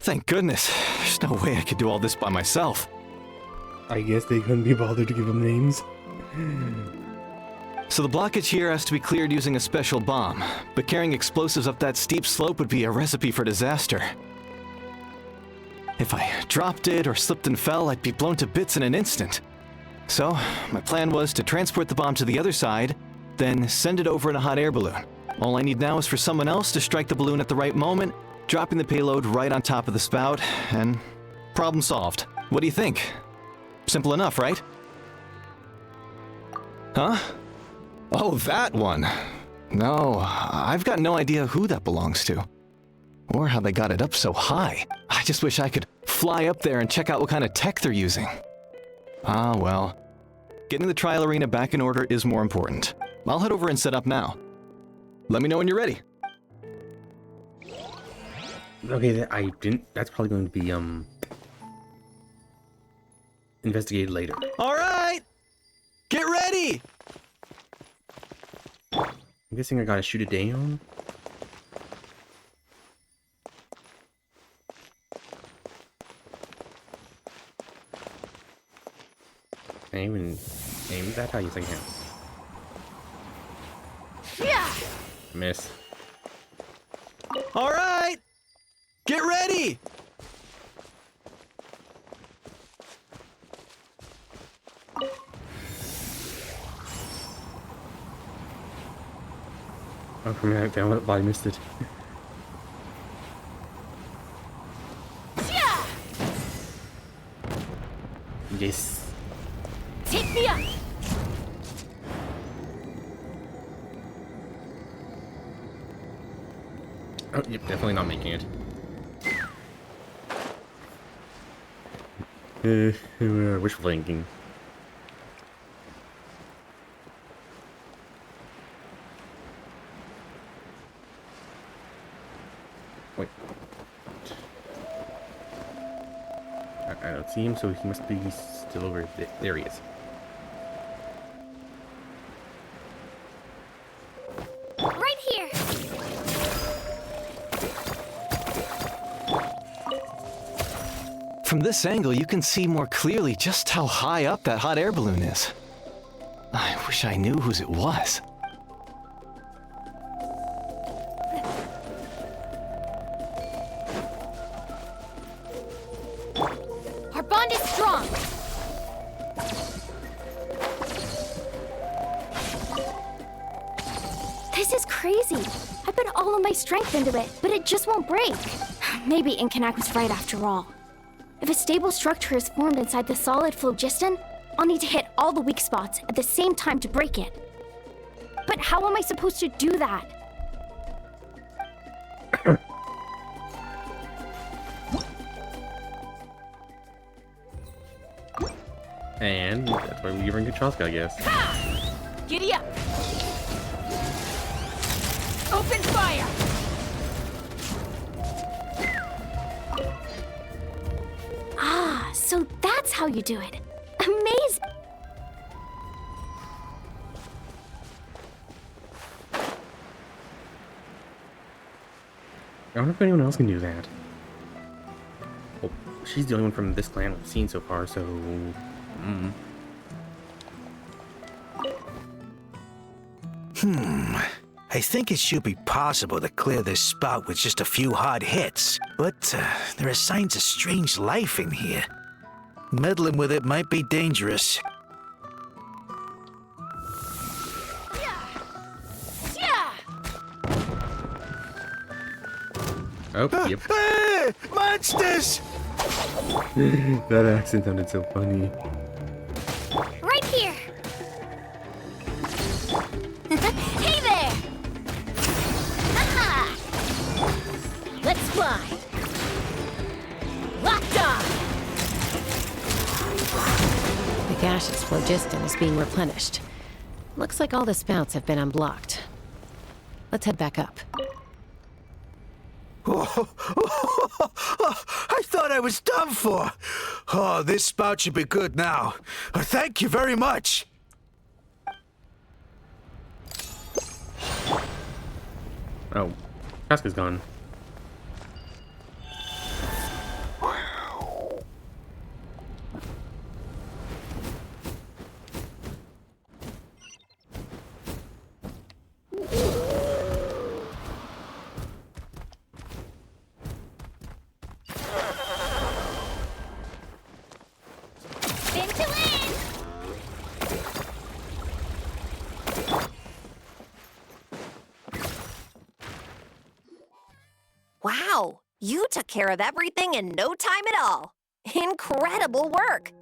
Thank goodness. There's no way I could do all this by myself. I guess they couldn't be bothered to give them names. So the blockage here has to be cleared using a special bomb, but carrying explosives up that steep slope would be a recipe for disaster. If I dropped it or slipped and fell, I'd be blown to bits in an instant. So, my plan was to transport the bomb to the other side, then send it over in a hot air balloon. All I need now is for someone else to strike the balloon at the right moment, dropping the payload right on top of the spout, and problem solved. What do you think? Simple enough, right? Huh? Oh, that one. No, I've got no idea who that belongs to. Or how they got it up so high. I just wish I could fly up there and check out what kind of tech they're using. Ah, well. Getting the trial arena back in order is more important. I'll head over and set up now. Let me know when you're ready. Okay, I didn't. That's probably going to be investigated later. All right, get ready. I'm guessing I gotta shoot it down. Aim and aim. That's how you think it. Yeah. Miss. All right, get ready. Oh, for a minute, I thought I missed it. Yeah. Yes. Take me up. Oh, yep, definitely not making it. Wishful thinking. Wait. I don't see him, so he must be still over there. There he is. Right here. From this angle, you can see more clearly just how high up that hot air balloon is. I wish I knew whose it was. Our bond is strong. This is crazy. I put all of my strength into it, but it just won't break. Maybe Inkanak was right after all. If a stable structure is formed inside the solid phlogiston, I'll need to hit all the weak spots at the same time to break it. But how am I supposed to do that? And that's why we bring Kachaska, I guess. Giddy up! Open fire! Ah, so that's how you do it. Amazing! I wonder if anyone else can do that. Well, she's the only one from this clan we've seen so far, so... I think it should be possible to clear this spout with just a few hard hits, but there are signs of strange life in here. Meddling with it might be dangerous. Yeah. Oh, yep. Hey! Monsters! That accent sounded so funny. Right here. Hey there. Haha. Let's fly. Locked on. The gaseous phlogiston is being replenished. Looks like all the spouts have been unblocked. Let's head back up. I thought I was done for. Oh, this spout should be good now. Thank you very much. Oh, Casca's gone. Spin to win! Wow, you took care of everything in no time at all. Incredible work.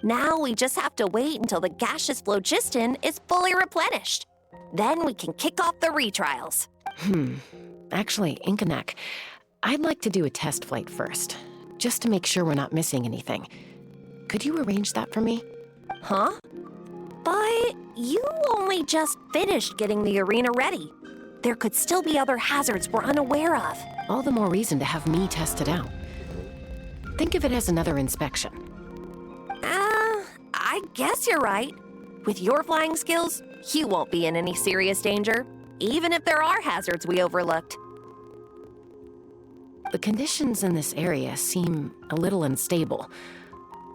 Now we just have to wait until the gaseous phlogiston is fully replenished. Then we can kick off the retrials. Actually, Inkanek, I'd like to do a test flight first, just to make sure we're not missing anything. Could you arrange that for me? Huh? But you only just finished getting the arena ready. There could still be other hazards we're unaware of. All the more reason to have me test it out. Think of it as another inspection. I guess you're right. With your flying skills, you won't be in any serious danger, even if there are hazards we overlooked. The conditions in this area seem a little unstable,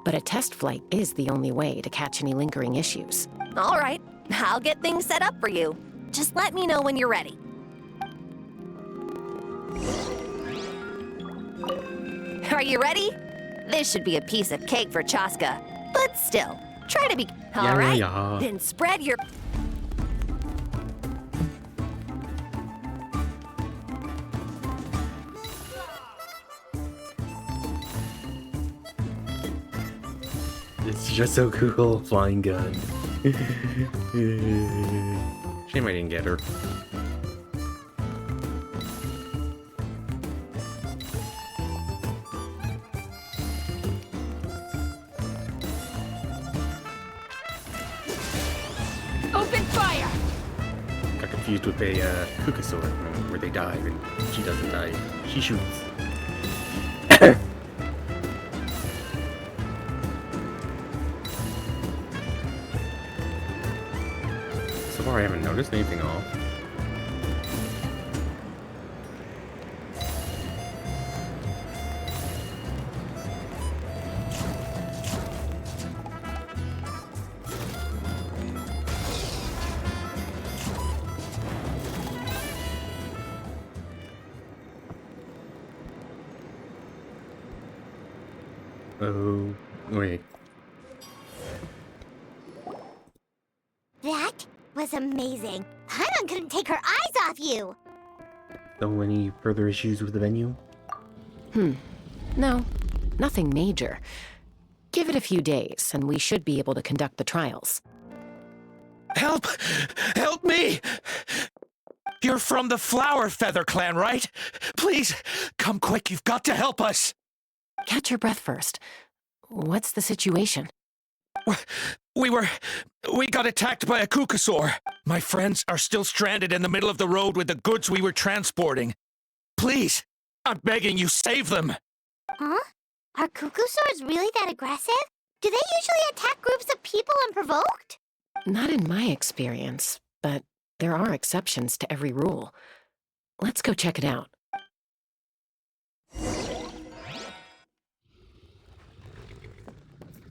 but a test flight is the only way to catch any lingering issues. All right, I'll get things set up for you. Just let me know when you're ready. Are you ready? This should be a piece of cake for Chaska, but still, try to be... All right, then spread your... It's just so cool, flying gun. Shame I didn't get her. Open fire! Got confused with a Kukasaur, where they dive and she doesn't dive. She shoots. So far I haven't noticed anything off. Oh, wait. That was amazing. Paimon couldn't take her eyes off you. So any further issues with the venue? No, nothing major. Give it a few days, and we should be able to conduct the trials. Help! Help me! You're from the Flower Feather clan, right? Please, come quick, you've got to help us! Catch your breath first. What's the situation? We got attacked by a Kukasaur. My friends are still stranded in the middle of the road with the goods we were transporting. Please, I'm begging you, save them! Huh? Are Kukusaurs really that aggressive? Do they usually attack groups of people unprovoked? Not in my experience, but there are exceptions to every rule. Let's go check it out.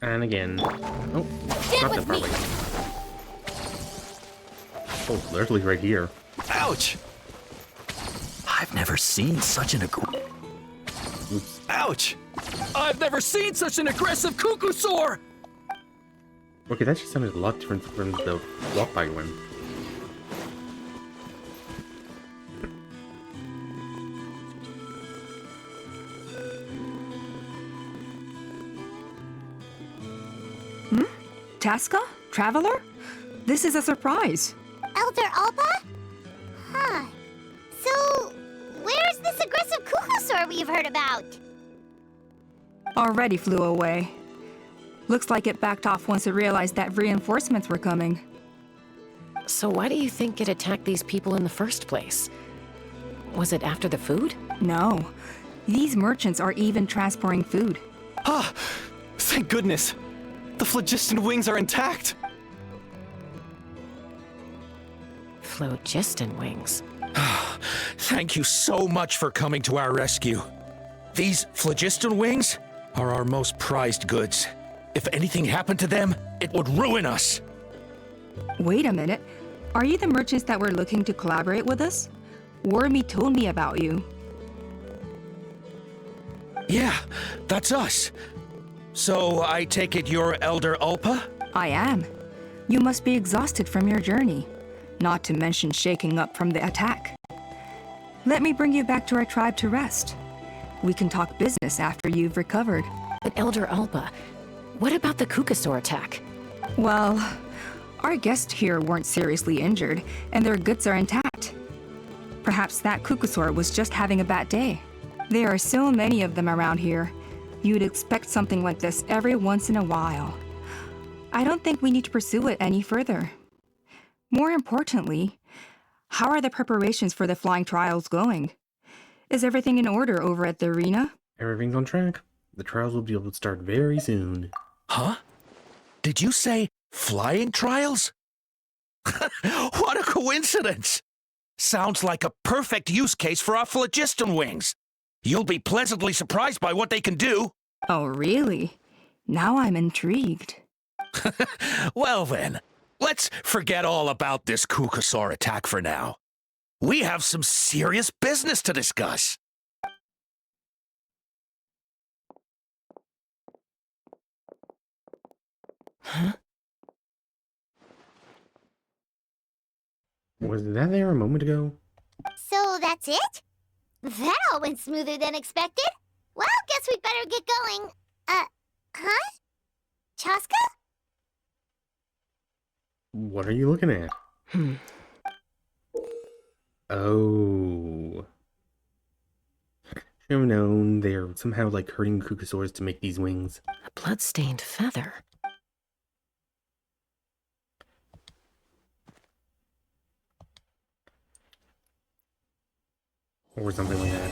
And again. Oh, not that far away. Oh, literally right here. Ouch! I've never seen such an Ouch! I've never seen such an aggressive Kukusaur! Okay, that just sounded a lot different from the walk by one. Chaska? Traveler? This is a surprise. Elder Alba? Huh. So, where's this aggressive Kukusaur we've heard about? Already flew away. Looks like it backed off once it realized that reinforcements were coming. So why do you think it attacked these people in the first place? Was it after the food? No. These merchants are even transporting food. Ah! Thank goodness! The phlogiston wings are intact! Phlogiston wings. Thank you so much for coming to our rescue. These phlogiston wings are our most prized goods. If anything happened to them, it would ruin us. Wait a minute. Are you the merchants that were looking to collaborate with us? Wormy told me about you. Yeah, that's us. So I take it you're Elder Ulpa? I am. You must be exhausted from your journey, not to mention shaking up from the attack. Let me bring you back to our tribe to rest. We can talk business after you've recovered. But Elder Ulpa, what about the Kukasaur attack? Well, our guests here weren't seriously injured, and their goods are intact. Perhaps that Kukasaur was just having a bad day. There are so many of them around here. You'd expect something like this every once in a while. I don't think we need to pursue it any further. More importantly, how are the preparations for the flying trials going? Is everything in order over at the arena? Everything's on track. The trials will be able to start very soon. Huh? Did you say flying trials? What a coincidence! Sounds like a perfect use case for our phlogiston wings. You'll be pleasantly surprised by what they can do. Oh, really? Now I'm intrigued. Well then, let's forget all about this Kukasaur attack for now. We have some serious business to discuss. Huh? Was that there a moment ago? So that's it? That all went smoother than expected. Well, guess we'd better get going. Huh? Chaska? What are you looking at? Oh. Should have known they're somehow like hurting Kukasaurs to make these wings. A blood-stained feather. Or something like that.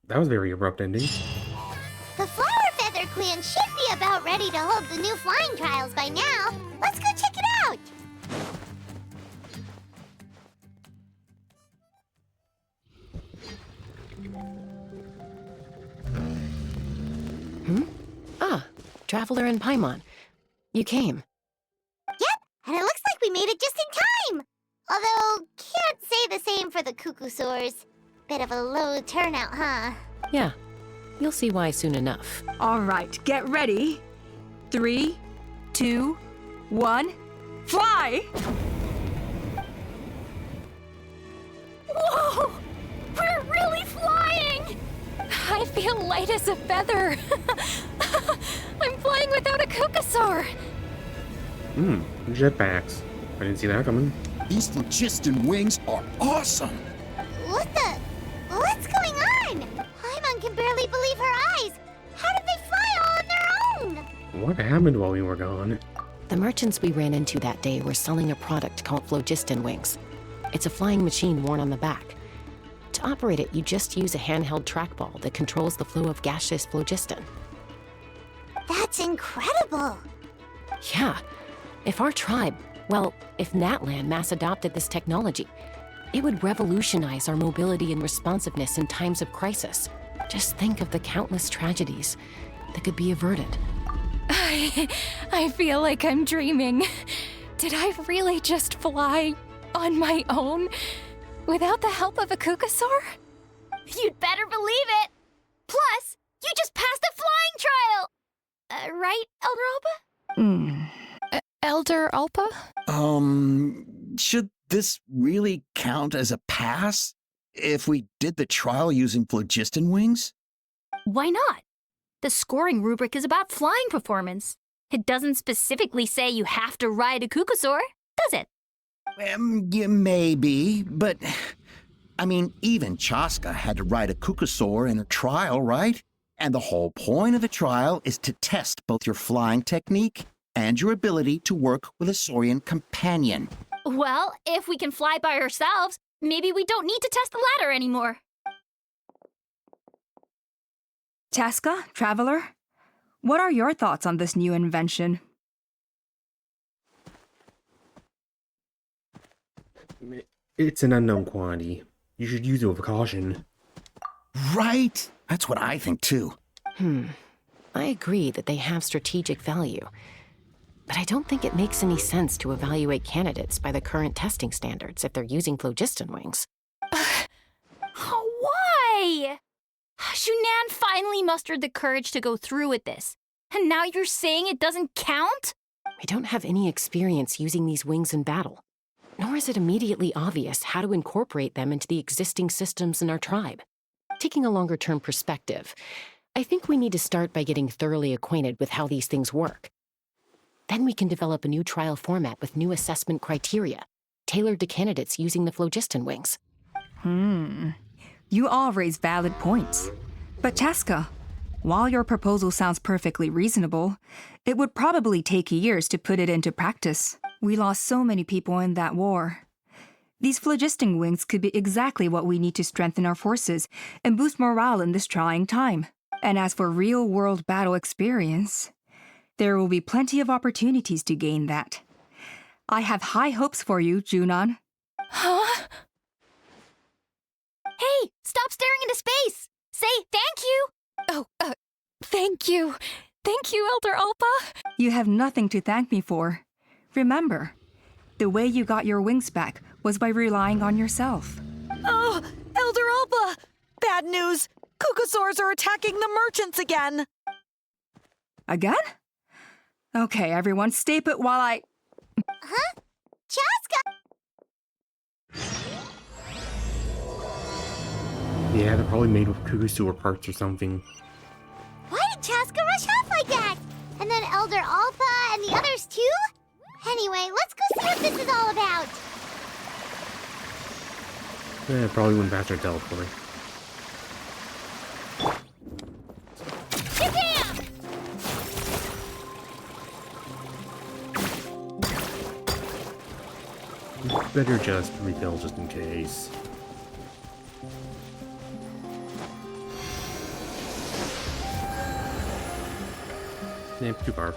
That was very abrupt ending. The Flower Feather Clan should be about ready to hold the new flying trials by now. Let's go check it out! Ah, Traveler and Paimon. You came. Yep, and it looks like we made it just in time! Although, can't say the same for the Kukusaurs. Bit of a low turnout, huh? Yeah, you'll see why soon enough. All right, get ready. 3, 2, 1, fly! Whoa! We're really flying! I feel light as a feather. I'm flying without a Kukasaur. Jetpacks. I didn't see that coming. These phlogiston wings are awesome! What's going on? Paimon can barely believe her eyes. How did they fly all on their own? What happened while we were gone? The merchants we ran into that day were selling a product called phlogiston wings. It's a flying machine worn on the back. To operate it, you just use a handheld trackball that controls the flow of gaseous phlogiston. That's incredible. Yeah, if our tribe, well, if Natlan mass adopted this technology, it would revolutionize our mobility and responsiveness in times of crisis. Just think of the countless tragedies that could be averted. I feel like I'm dreaming. Did I really just fly on my own without the help of a Kukasaur? You'd better believe it. Plus, you just passed a flying trial. Right, Elder Alba? Elder Ulpa? Should this really count as a pass if we did the trial using phlogiston wings? Why not? The scoring rubric is about flying performance. It doesn't specifically say you have to ride a Kukasaur, does it? Yeah, maybe, but I mean, even Chaska had to ride a Kukasaur in a trial, right? And the whole point of the trial is to test both your flying technique and your ability to work with a Saurian companion. Well, if we can fly by ourselves, maybe we don't need to test the ladder anymore. Chaska, Traveler, what are your thoughts on this new invention? It's an unknown quantity. You should use it with caution. Right? That's what I think too. I agree that they have strategic value, but I don't think it makes any sense to evaluate candidates by the current testing standards if they're using phlogiston wings. Why? Shunan finally mustered the courage to go through with this, and now you're saying it doesn't count? We don't have any experience using these wings in battle, nor is it immediately obvious how to incorporate them into the existing systems in our tribe. Taking a longer-term perspective, I think we need to start by getting thoroughly acquainted with how these things work. Then we can develop a new trial format with new assessment criteria, tailored to candidates using the phlogiston wings. You all raise valid points. But Chaska, while your proposal sounds perfectly reasonable, it would probably take years to put it into practice. We lost so many people in that war. These phlogiston wings could be exactly what we need to strengthen our forces and boost morale in this trying time. And as for real-world battle experience, there will be plenty of opportunities to gain that. I have high hopes for you, Junon. Huh? Hey, stop staring into space! Say thank you! Oh, thank you. Thank you, Elder Alpa. You have nothing to thank me for. Remember, the way you got your wings back was by relying on yourself. Oh, Elder Alpa! Bad news! Kukasaurs are attacking the merchants again! Again? Okay, everyone, stay put while I... Huh? Chaska! Yeah, they're probably made with Kukusaur parts or something. Why did Chaska rush off like that? And then Elder Alpha and the others too? Anyway, let's go see what this is all about. Yeah, probably wouldn't faster teleport. Better just refill just in case. Yeah, too far.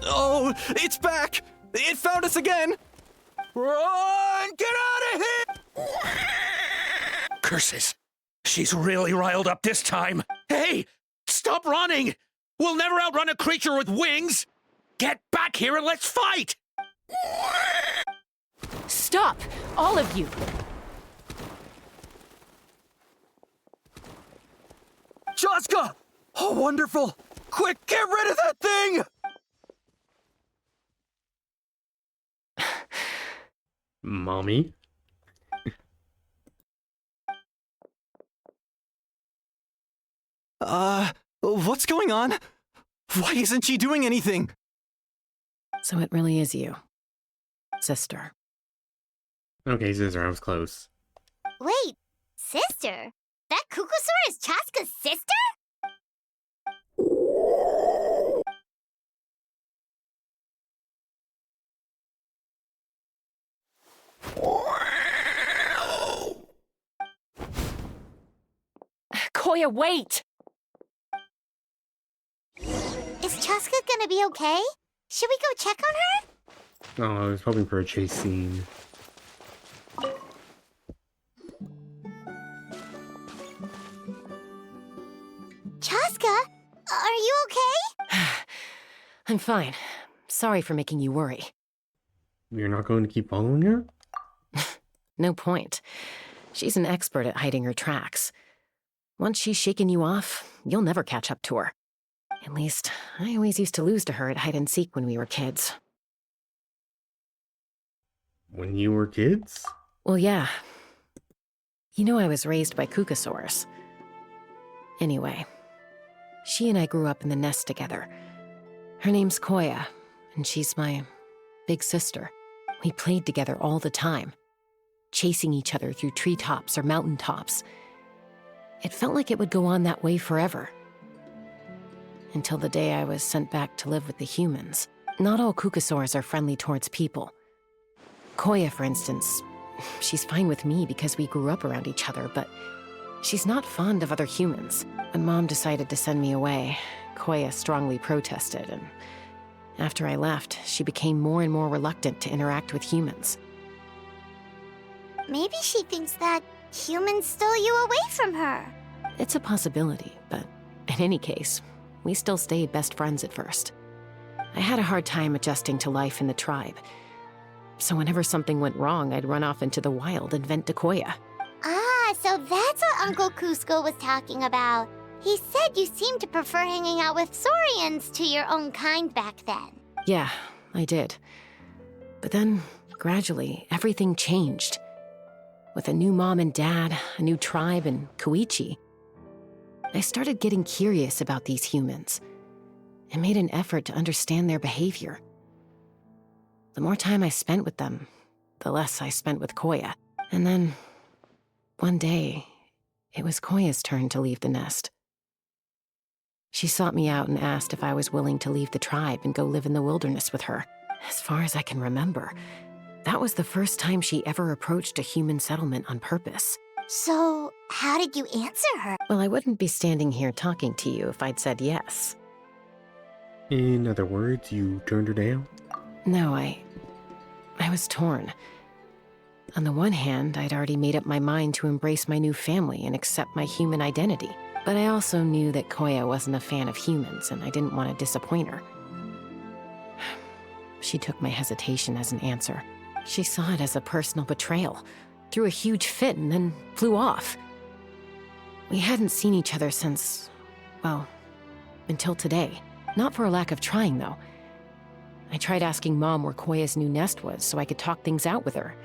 Oh, it's back! It found us again! Run! Get out of here! Curses! She's really riled up this time. Hey! Stop running! We'll never outrun a creature with wings! Get back here and let's fight! Stop! All of you! Chaska! Oh, wonderful! Quick, get rid of that thing! Mommy? What's going on? Why isn't she doing anything? So it really is you, sister. Okay, sister, I was close. Wait, sister? That Kukusaur is Chaska's sister? Koya, wait! Is Chaska gonna be okay? Should we go check on her? Oh, I was hoping for a chase scene. Chaska, are you okay? I'm fine. Sorry for making you worry. You're not going to keep following her? No point. She's an expert at hiding her tracks. Once she's shaken you off, you'll never catch up to her. At least, I always used to lose to her at hide-and-seek when we were kids. When you were kids? Well, yeah. You know I was raised by Kukasaurs. Anyway, she and I grew up in the nest together. Her name's Koya, and she's my big sister. We played together all the time, chasing each other through treetops or mountaintops. It felt like it would go on that way forever. Until the day I was sent back to live with the humans. Not all Kukasaurs are friendly towards people. Koya, for instance, she's fine with me because we grew up around each other, but she's not fond of other humans. When Mom decided to send me away, Koya strongly protested, and after I left, she became more and more reluctant to interact with humans. Maybe she thinks that humans stole you away from her. It's a possibility, but in any case, we still stayed best friends at first. I had a hard time adjusting to life in the tribe. So whenever something went wrong, I'd run off into the wild and vent to Koya. Ah, so that's what Uncle Cusco was talking about. He said you seemed to prefer hanging out with Saurians to your own kind back then. Yeah, I did. But then, gradually, everything changed. With a new mom and dad, a new tribe, and Koichi, I started getting curious about these humans and made an effort to understand their behavior. The more time I spent with them, the less I spent with Koya. And then, one day, it was Koya's turn to leave the nest. She sought me out and asked if I was willing to leave the tribe and go live in the wilderness with her. As far as I can remember, that was the first time she ever approached a human settlement on purpose. So, how did you answer her? Well, I wouldn't be standing here talking to you if I'd said yes. In other words, you turned her down? No, I was torn. On the one hand, I'd already made up my mind to embrace my new family and accept my human identity. But I also knew that Koya wasn't a fan of humans, and I didn't want to disappoint her. She took my hesitation as an answer. She saw it as a personal betrayal, threw a huge fit, and then flew off. We hadn't seen each other since, well, until today. Not for a lack of trying, though. I tried asking Mom where Koya's new nest was so I could talk things out with her.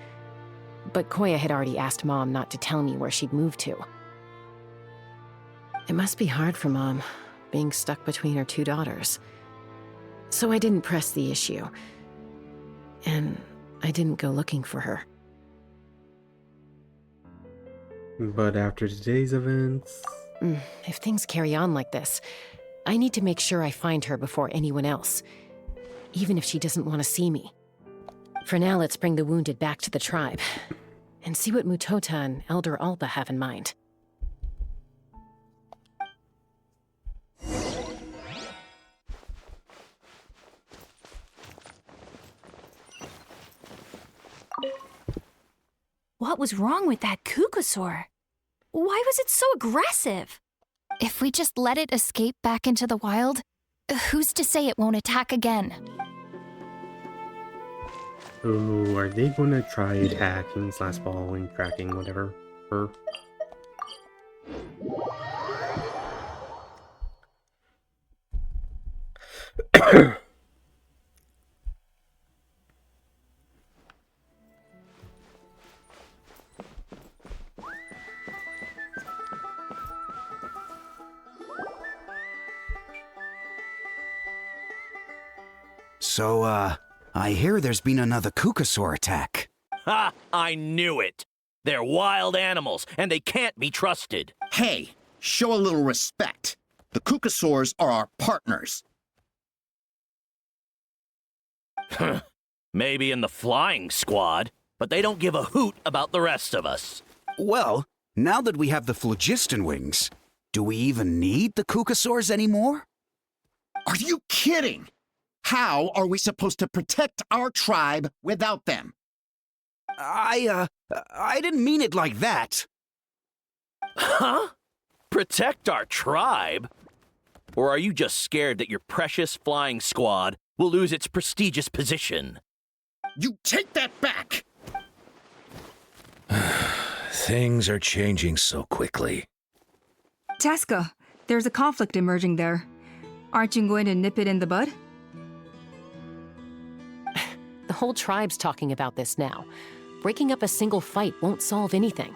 But Koya had already asked Mom not to tell me where she'd moved to. It must be hard for Mom, being stuck between her two daughters. So I didn't press the issue. And I didn't go looking for her. But after today's events... If things carry on like this, I need to make sure I find her before anyone else. Even if she doesn't want to see me. For now, let's bring the wounded back to the tribe. And see what Mutota and Elder Alba have in mind. What was wrong with that Kukasaur? Why was it so aggressive? If we just let it escape back into the wild, who's to say it won't attack again? Oh, are they gonna try attacking / following, tracking, whatever? Her? So, I hear there's been another Kukasaur attack. Ha! I knew it! They're wild animals, and they can't be trusted. Hey, show a little respect. The Kukasaurs are our partners. Maybe in the flying squad, but they don't give a hoot about the rest of us. Well, now that we have the phlogiston wings, do we even need the Kukasaurs anymore? Are you kidding? How are we supposed to protect our tribe without them? I didn't mean it like that. Huh? Protect our tribe? Or are you just scared that your precious flying squad will lose its prestigious position? You take that back! Things are changing so quickly. Tasca, there's a conflict emerging there. Aren't you going to nip it in the bud? The whole tribe's talking about this now. Breaking up a single fight won't solve anything.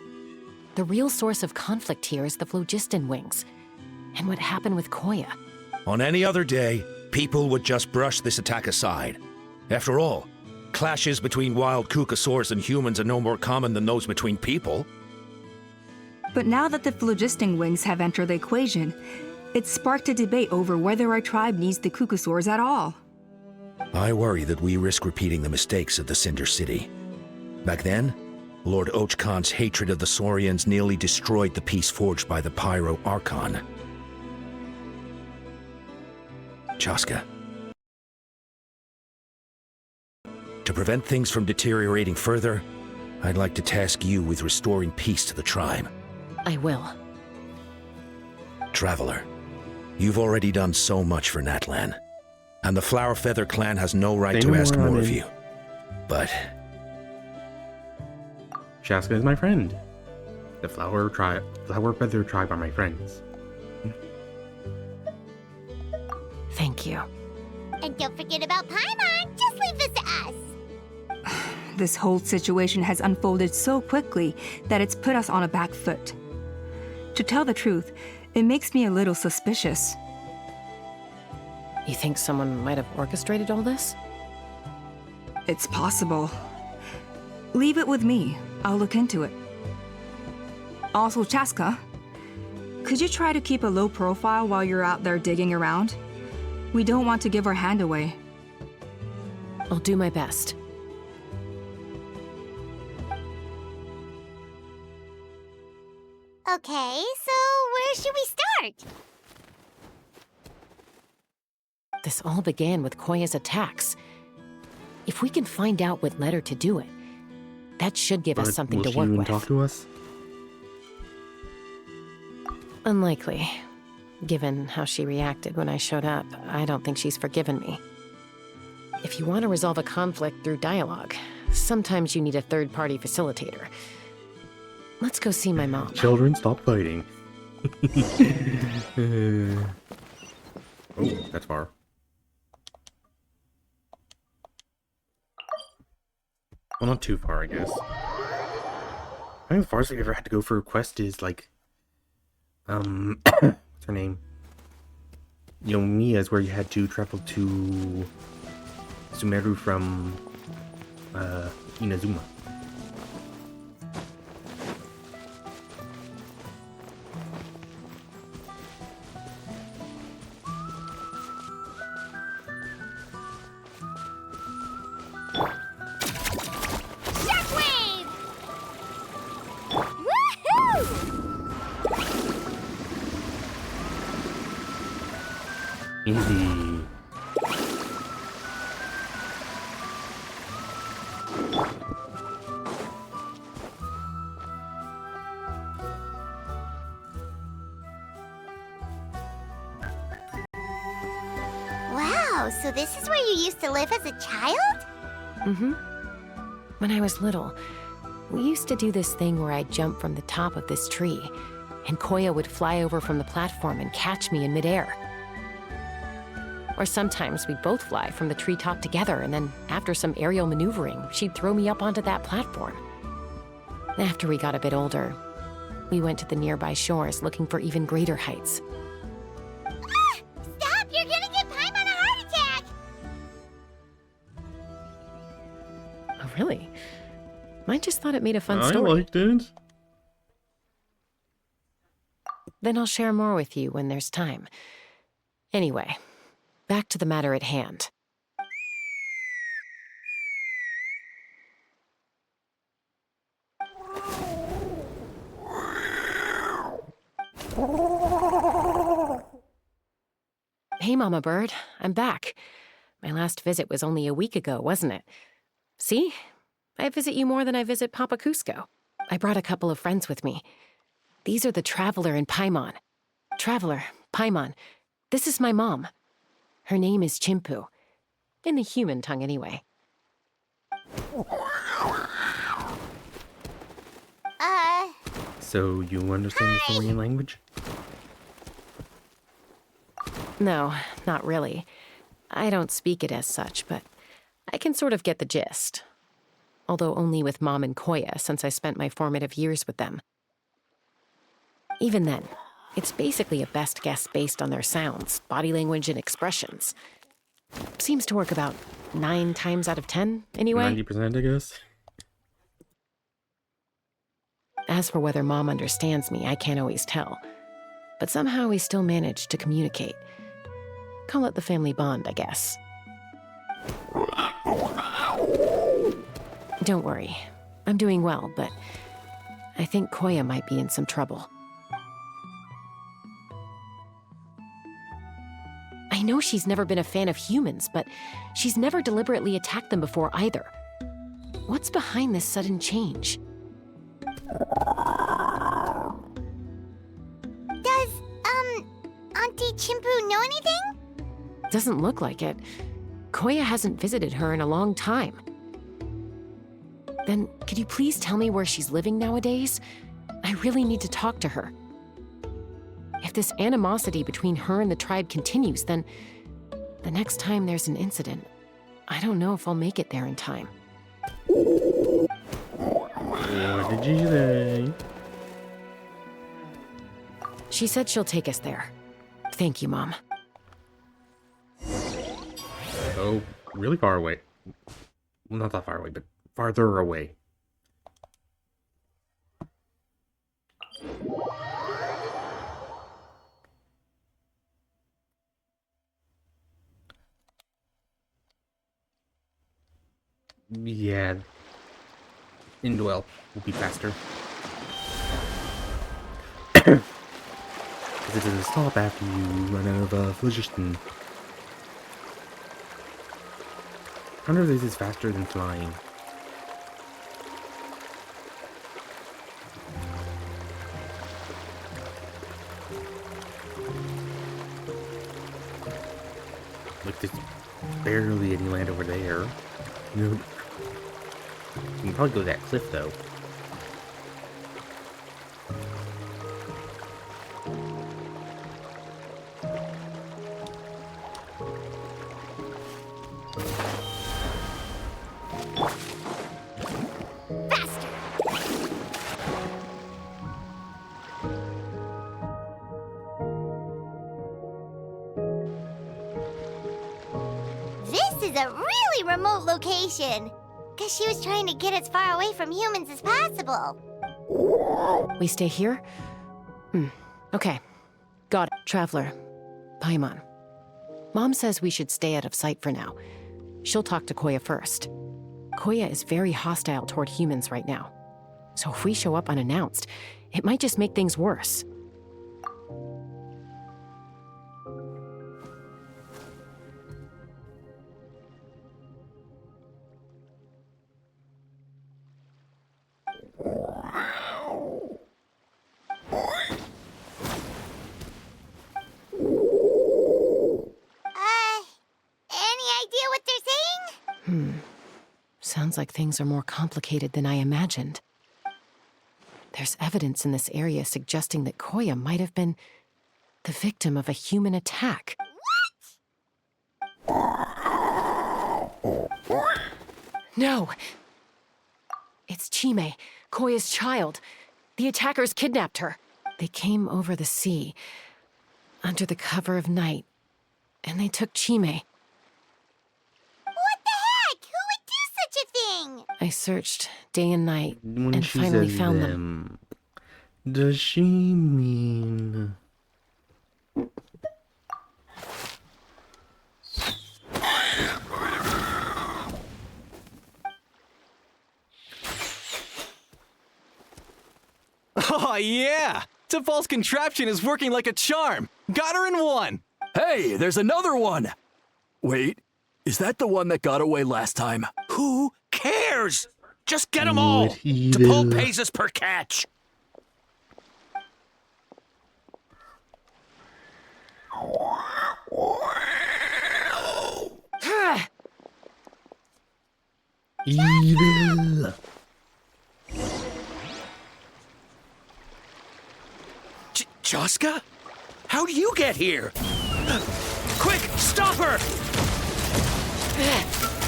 The real source of conflict here is the phlogiston wings. And what happened with Koya. On any other day, people would just brush this attack aside. After all, clashes between wild Kukasaurs and humans are no more common than those between people. But now that the phlogiston wings have entered the equation, it sparked a debate over whether our tribe needs the Cucusaurs at all. I worry that we risk repeating the mistakes of the Cinder City. Back then, Lord Ochkon's hatred of the Saurians nearly destroyed the peace forged by the Pyro Archon. Chaska. To prevent things from deteriorating further, I'd like to task you with restoring peace to the tribe. I will. Traveler, you've already done so much for Natlan, and the Flower Feather clan has no right to ask more of you. But Chaska is my friend. The Flower Feather tribe are my friends. Thank you. And don't forget about Paimon. Just leave this to us. This whole situation has unfolded so quickly that it's put us on a back foot. To tell the truth, it makes me a little suspicious. You think someone might have orchestrated all this? It's possible. Leave it with me. I'll look into it. Also, Chaska, could you try to keep a low profile while you're out there digging around? We don't want to give our hand away. I'll do my best. Okay, so where should we start? This all began with Koya's attacks. If we can find out what led her to do it, that should give us something to work with. Will she even talk to us? Unlikely. Given how she reacted when I showed up, I don't think she's forgiven me. If you want to resolve a conflict through dialogue, sometimes you need a third-party facilitator. Let's go see my mom. Children, stop fighting. Oh, that's far. Well, not too far, I guess. I think the farthest I've ever had to go for a quest is like, what's her name? Mia's, where you had to travel to Sumeru from Inazuma. Easy. Wow, so this is where you used to live as a child? Mm-hmm. When I was little, we used to do this thing where I'd jump from the top of this tree, and Koya would fly over from the platform and catch me in midair. Or sometimes we'd both fly from the treetop together, and then after some aerial maneuvering, she'd throw me up onto that platform. After we got a bit older, we went to the nearby shores looking for even greater heights. Stop! You're gonna give Paimon a heart attack! Oh, really? I just thought it made a fun story. I liked it. Then I'll share more with you when there's time. Anyway, back to the matter at hand. Hey, Mama Bird, I'm back. My last visit was only a week ago, wasn't it? See? I visit you more than I visit Papa Cusco. I brought a couple of friends with me. These are the Traveler and Paimon. Traveler, Paimon, this is my mom. Her name is Chimpu. In the human tongue, anyway. So you understand the Saurian language? No, not really. I don't speak it as such, but I can sort of get the gist. Although only with Mom and Koya, since I spent my formative years with them. Even then, it's basically a best guess based on their sounds, body language, and expressions. Seems to work about 9 times out of 10, anyway. 90%, I guess. As for whether Mom understands me, I can't always tell. But somehow we still manage to communicate. Call it the family bond, I guess. Don't worry. I'm doing well, but I think Koya might be in some trouble. I know she's never been a fan of humans, but she's never deliberately attacked them before either. What's behind this sudden change? Does, Auntie Chimpu know anything? Doesn't look like it. Koya hasn't visited her in a long time. Then, could you please tell me where she's living nowadays? I really need to talk to her. If this animosity between her and the tribe continues, then the next time there's an incident, I don't know if I'll make it there in time. What did you say? She said she'll take us there. Thank you, Mom. Oh, really far away. Well, not that far away, but farther away. Yeah. Indwell will be faster. Because it doesn't stop after you run out of phlogiston. I wonder if this is faster than flying. Like, there's barely any land over there. You know, you can probably go to that cliff, though. This is a really remote location. Because she was trying to get as far away from humans as possible. We stay here? Okay. Got it. Traveler. Paimon. Mom says we should stay out of sight for now. She'll talk to Koya first. Koya is very hostile toward humans right now. So if we show up unannounced, it might just make things worse. Any idea what they're saying? Sounds like things are more complicated than I imagined. There's evidence in this area suggesting that Koya might have been the victim of a human attack. What? No! It's Chime, Koya's child. The attackers kidnapped her. They came over the sea, under the cover of night, and they took Chime. What the heck? Who would do such a thing? I searched day and night, When and she finally says found them. Does she mean... Oh, yeah! T'Pol's contraption is working like a charm! Got her in one! Hey, there's another one! Wait, is that the one that got away last time? Who cares? Just get them all. What evil. T'Pol pays us per catch. Evil! Chaska? How do you get here? Quick, stop her!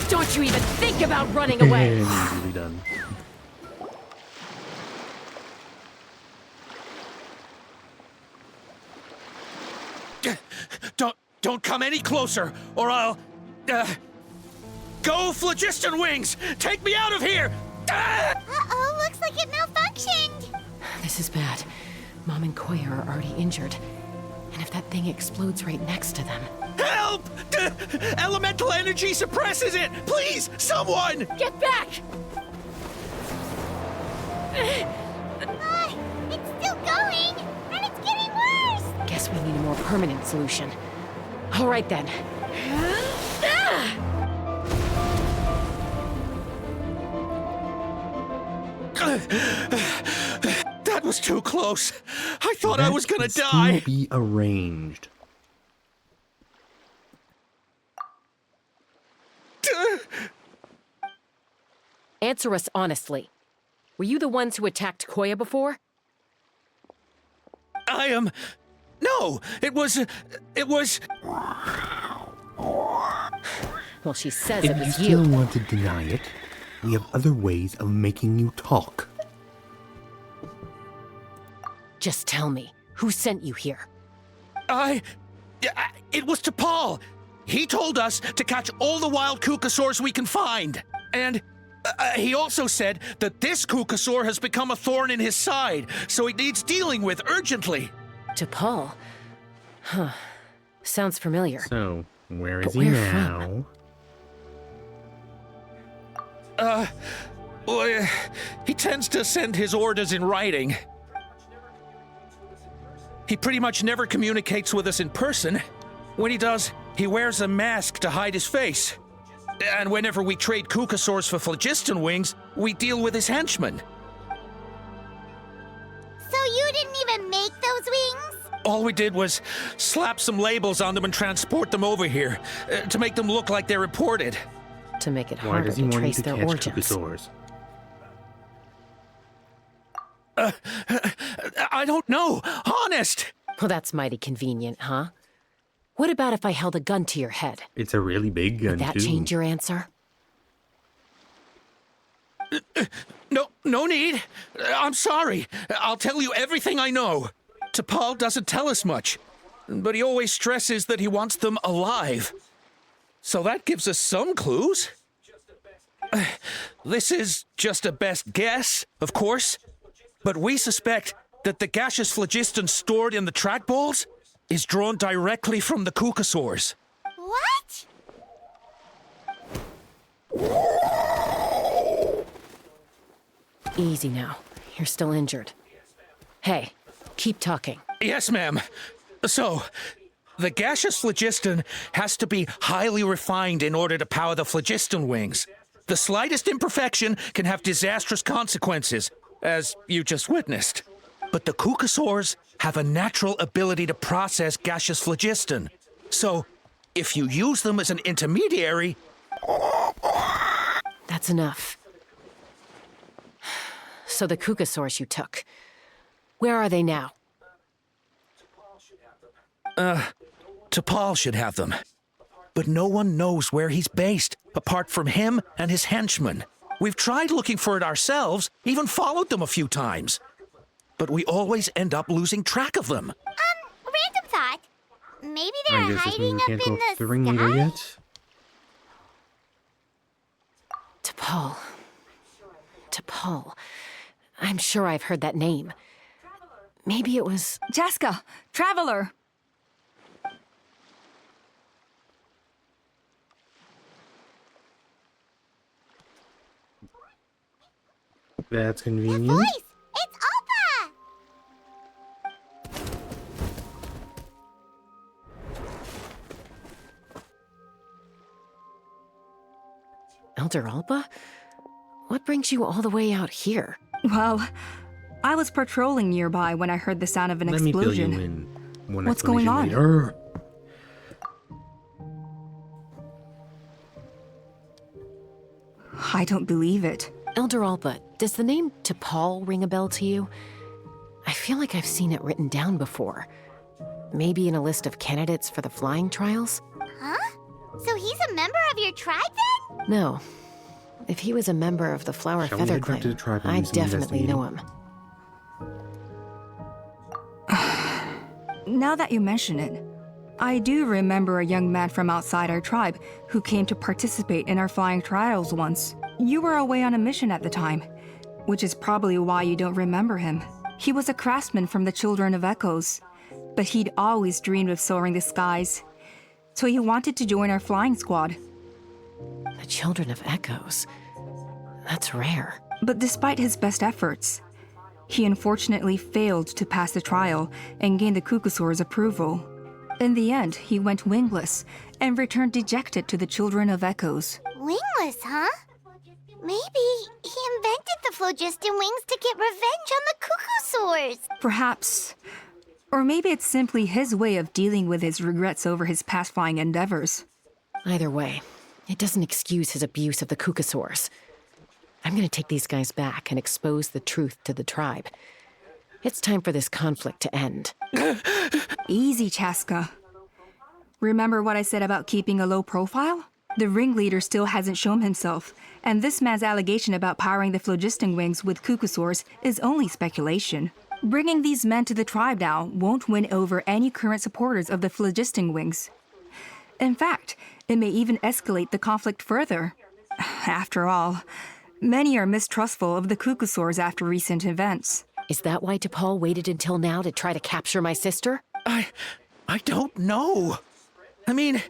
Don't you even think about running away! Easily done. Don't come any closer, or I'll... Go, Phlogiston Wings! Take me out of here! Uh-oh, looks like it malfunctioned. This is bad. Mom and Koya are already injured. And if that thing explodes right next to them... Help! Elemental energy suppresses it! Please, someone! Get back! It's still going, and it's getting worse! Guess we need a more permanent solution. All right then. That was too close. I thought I was gonna That die. can still be arranged. Answer us honestly. Were you the ones who attacked Koya before? I am... No, it was... Well, she says If it you was still you. want to deny it, we have other ways of making you talk. Just tell me, who sent you here? It was T'Pol. He told us to catch all the wild Kukasaurs we can find. And he also said that this Kukasaur has become a thorn in his side, so he needs dealing with urgently. T'Pol? Huh. Sounds familiar. So, where is But he where now? Well, he tends to send his orders in writing. He pretty much never communicates with us in person. When he does, he wears a mask to hide his face. And whenever we trade Kukasaurs for phlogiston wings, we deal with his henchmen. So you didn't even make those wings? All we did was slap some labels on them and transport them over here, to make them look like they're imported. To make it Why harder does he to want you trace to their catch origins. Kukasaurs? I don't know, honest! Well, that's mighty convenient, huh? What about if I held a gun to your head? It's a really big gun, Would that too. change your answer? No need. I'm sorry. I'll tell you everything I know. T'Pol doesn't tell us much, but he always stresses that he wants them alive. So that gives us some clues. This is just a best guess, of course, but we suspect that the gaseous phlogiston stored in the trackballs is drawn directly from the Kukasaurs. What? Easy now. You're still injured. Hey, keep talking. Yes, ma'am. So, the gaseous phlogiston has to be highly refined in order to power the phlogiston wings. The slightest imperfection can have disastrous consequences, as you just witnessed. But the Kukasaurs have a natural ability to process gaseous phlogiston. So, if you use them as an intermediary... That's enough. So the Kukasaurs you took, where are they now? T'Pol should have them. But no one knows where he's based, apart from him and his henchmen. We've tried looking for it ourselves, even followed them a few times. But we always end up losing track of them. Random thought. Maybe they're I guess this hiding means up we in can't go the through the ring leader sky? yet. T'Pol. I'm sure I've heard that name. Maybe it was... Jessica! Traveler! That's convenient. Voice! It's Alpa! Elder Alba? What brings you all the way out here? Well, I was patrolling nearby when I heard the sound of an Let me explosion. fill you in. One What's going on? later. I don't believe it. Elder Alba, does the name T'Pol ring a bell to you? I feel like I've seen it written down before. Maybe in a list of candidates for the flying trials? Huh? So he's a member of your tribe then? No. If he was a member of the Flower Shall we Feather head back to the Clan, tribe and I do some definitely know him. Now that you mention it, I do remember a young man from outside our tribe who came to participate in our flying trials once. You were away on a mission at the time, which is probably why you don't remember him. He was a craftsman from the Children of Echoes, but he'd always dreamed of soaring the skies. So he wanted to join our flying squad. The Children of Echoes. That's rare. But despite his best efforts, he unfortunately failed to pass the trial and gain the Kukusaur's approval. In the end, he went wingless and returned dejected to the Children of Echoes. Wingless, huh? Maybe he invented the phlogiston wings to get revenge on the Kukusaurs. Perhaps. Or maybe it's simply his way of dealing with his regrets over his past flying endeavors. Either way, it doesn't excuse his abuse of the Kukusaurs. I'm gonna take these guys back and expose the truth to the tribe. It's time for this conflict to end. Easy, Chaska. Remember what I said about keeping a low profile? The ringleader still hasn't shown himself, and this man's allegation about powering the phlogiston wings with Kukusaurs is only speculation. Bringing these men to the tribe now won't win over any current supporters of the phlogiston wings. In fact, it may even escalate the conflict further. After all, many are mistrustful of the Kukusaurs after recent events. Is that why T'Pol waited until now to try to capture my sister? I don't know. I mean,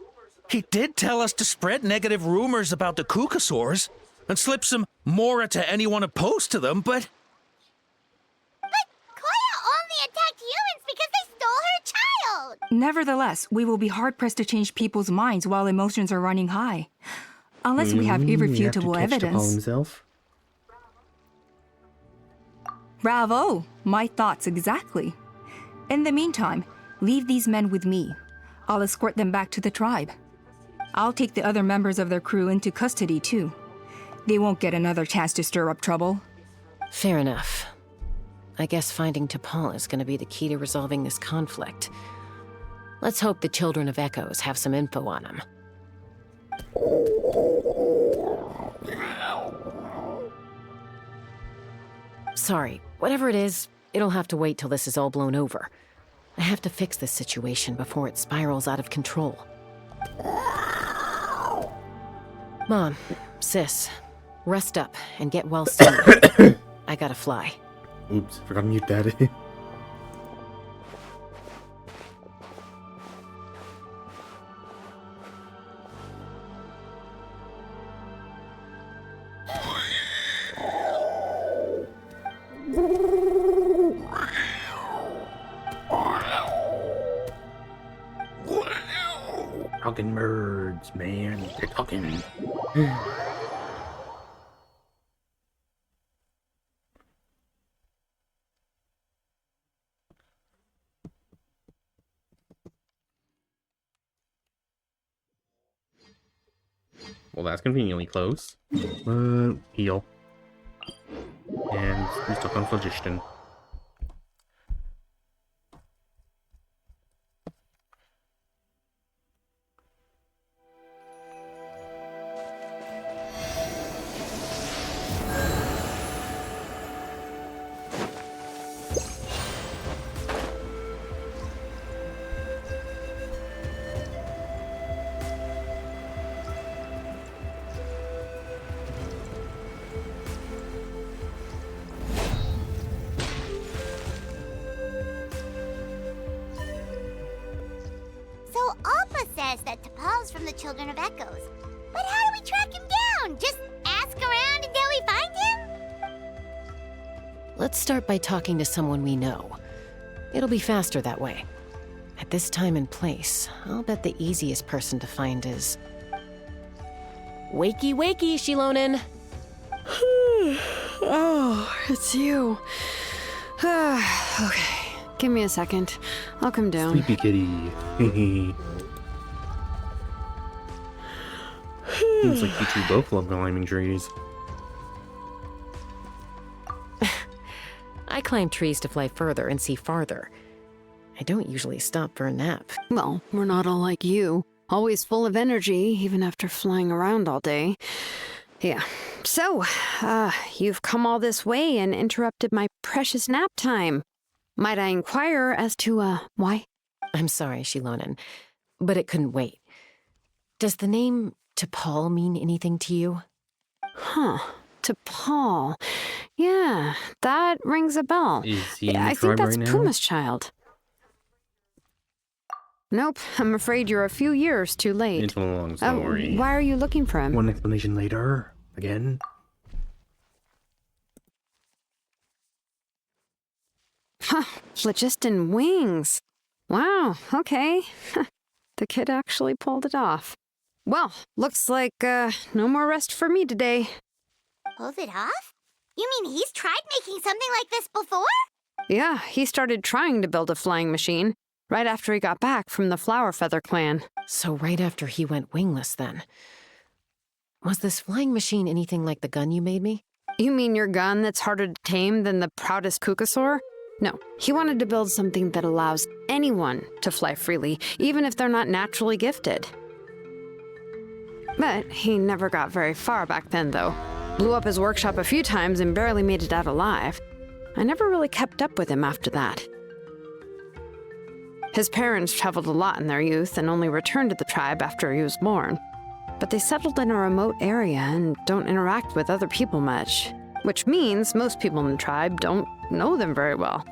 he did tell us to spread negative rumors about the Kukusaurs and slip some Mora to anyone opposed to them, but... But Koya only attacked humans because they stole her child! Nevertheless, we will be hard-pressed to change people's minds while emotions are running high. Unless we have irrefutable evidence. Himself. Bravo! My thoughts exactly. In the meantime, leave these men with me. I'll escort them back to the tribe. I'll take the other members of their crew into custody, too. They won't get another chance to stir up trouble. Fair enough. I guess finding T'Pol is gonna be the key to resolving this conflict. Let's hope the Children of Echoes have some info on him. Sorry, whatever it is, it'll have to wait till this is all blown over. I have to fix this situation before it spirals out of control. Mom, sis, rest up and get well soon. I gotta fly. Oops, forgot to mute that. Talking birds, man. They're talking. Well, that's conveniently close. Heal. And we stuck on phlogiston. That T'Pol's from the Children of Echoes. But how do we track him down? Just ask around until we find him? Let's start by talking to someone we know. It'll be faster that way. At this time and place, I'll bet the easiest person to find is... Wakey, wakey, Shilonen! Oh, it's you. Okay, give me a second. I'll come down. Sleepy kitty. Seems like you two both love climbing trees. I climb trees to fly further and see farther. I don't usually stop for a nap. Well, we're not all like you. Always full of energy, even after flying around all day. Yeah. So, you've come all this way and interrupted my precious nap time. Might I inquire as to, why? I'm sorry, Shilonen, but it couldn't wait. Does the name T'Pol mean anything to you? Huh. to Paul. Yeah, that rings a bell. Is he in the I think tribe that's right now? Puma's child. Nope, I'm afraid you're a few years too late. It's a long story. Why are you looking for him? One explanation later. Again. Huh, phlogiston wings. Wow, okay. The kid actually pulled it off. Well, looks like no more rest for me today. Pulled it off? You mean he's tried making something like this before? Yeah, he started trying to build a flying machine right after he got back from the Flower Feather clan. So right after he went wingless then. Was this flying machine anything like the gun you made me? You mean your gun that's harder to tame than the proudest Kukasaur? No, he wanted to build something that allows anyone to fly freely, even if they're not naturally gifted. But he never got very far back then, though. Blew up his workshop a few times and barely made it out alive. I never really kept up with him after that. His parents traveled a lot in their youth and only returned to the tribe after he was born. But they settled in a remote area and don't interact with other people much, which means most people in the tribe don't know them very well.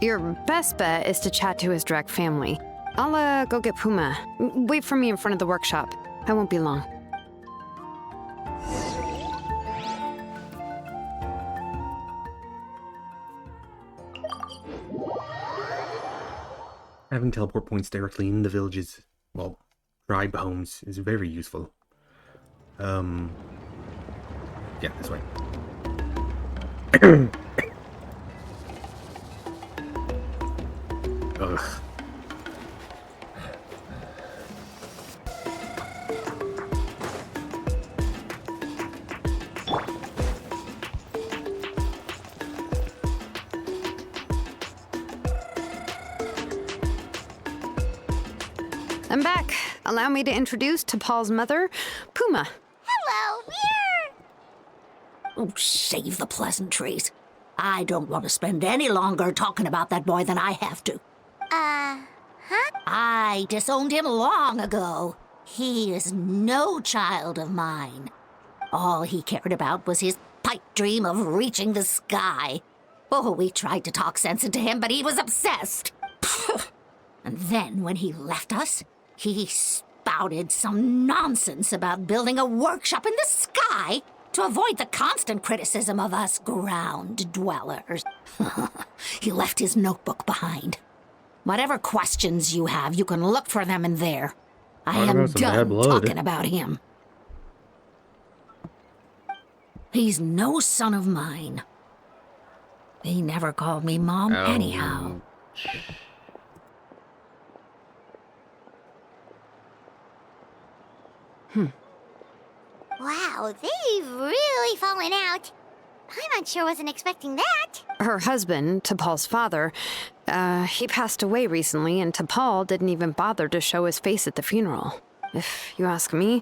Your best bet is to chat to his direct family. I'll go get Puma. Wait for me in front of the workshop. I won't be long. Having teleport points directly in the villages, well, tribe homes, is very useful. Yeah, this way. Ugh. I'm back. Allow me to introduce to Paul's mother, Puma. Hello, Oh, save the pleasantries. I don't want to spend any longer talking about that boy than I have to. Huh? I disowned him long ago. He is no child of mine. All he cared about was his pipe dream of reaching the sky. Oh, we tried to talk sense into him, but he was obsessed. And then when he left us, he spouted some nonsense about building a workshop in the sky to avoid the constant criticism of us ground dwellers. He left his notebook behind. Whatever questions you have, you can look for them in there. I am done talking about him. He's no son of mine. He never called me Mom anyhow. Wow, they've really fallen out. I'm unsure wasn't expecting that. Her husband, T'Pol's father, he passed away recently, and T'Pol didn't even bother to show his face at the funeral. If you ask me,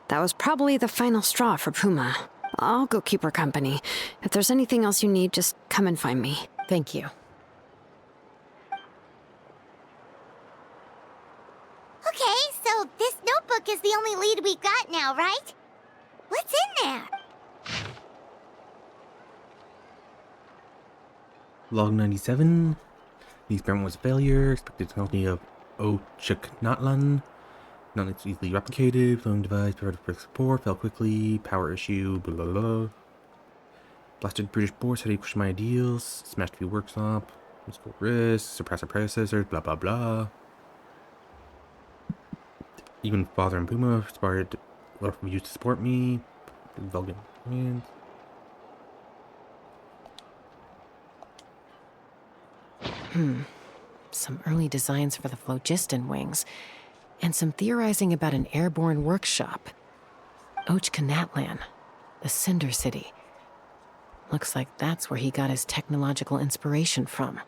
that was probably the final straw for Puma. I'll go keep her company. If there's anything else you need, just come and find me. Thank you. Okay, so this notebook is the only lead we've got now, right? What's in there? Log 97. The experiment was a failure. Expected penalty of Ochaknatlan. Not easily replicated. Flowing device, prepared for support. Fell quickly. Power issue. Blah blah blah. Blasted British boards. How do you push my ideals? Smashed a few workshop. Useful risks. Suppress our predecessors. Blah blah blah. Even father and Puma inspired a lot of you to support me. Vulcan commands. Some early designs for the phlogiston wings, and some theorizing about an airborne workshop. Ochkanatlan, the Cinder City. Looks like that's where he got his technological inspiration from.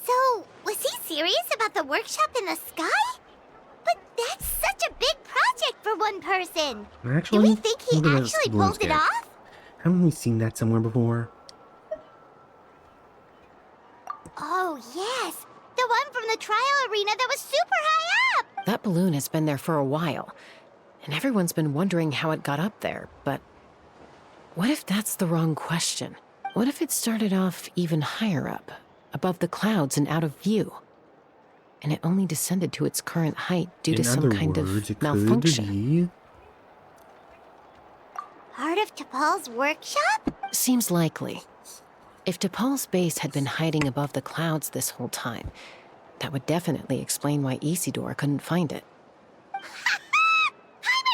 So, was he serious about the workshop in the sky? But that's such a big project for one person. Actually, do we think he look at that actually balloon pulled it scan. off? Haven't we seen that somewhere before? Oh, yes. The one from the trial arena that was super high up. That balloon has been there for a while, and everyone's been wondering how it got up there, but What if that's the wrong question? What if it started off even higher up, above the clouds and out of view? And it only descended to its current height due to some kind of malfunction. Part of T'Pol's workshop? Seems likely. If T'Pol's base had been hiding above the clouds this whole time, that would definitely explain why Isidore couldn't find it. I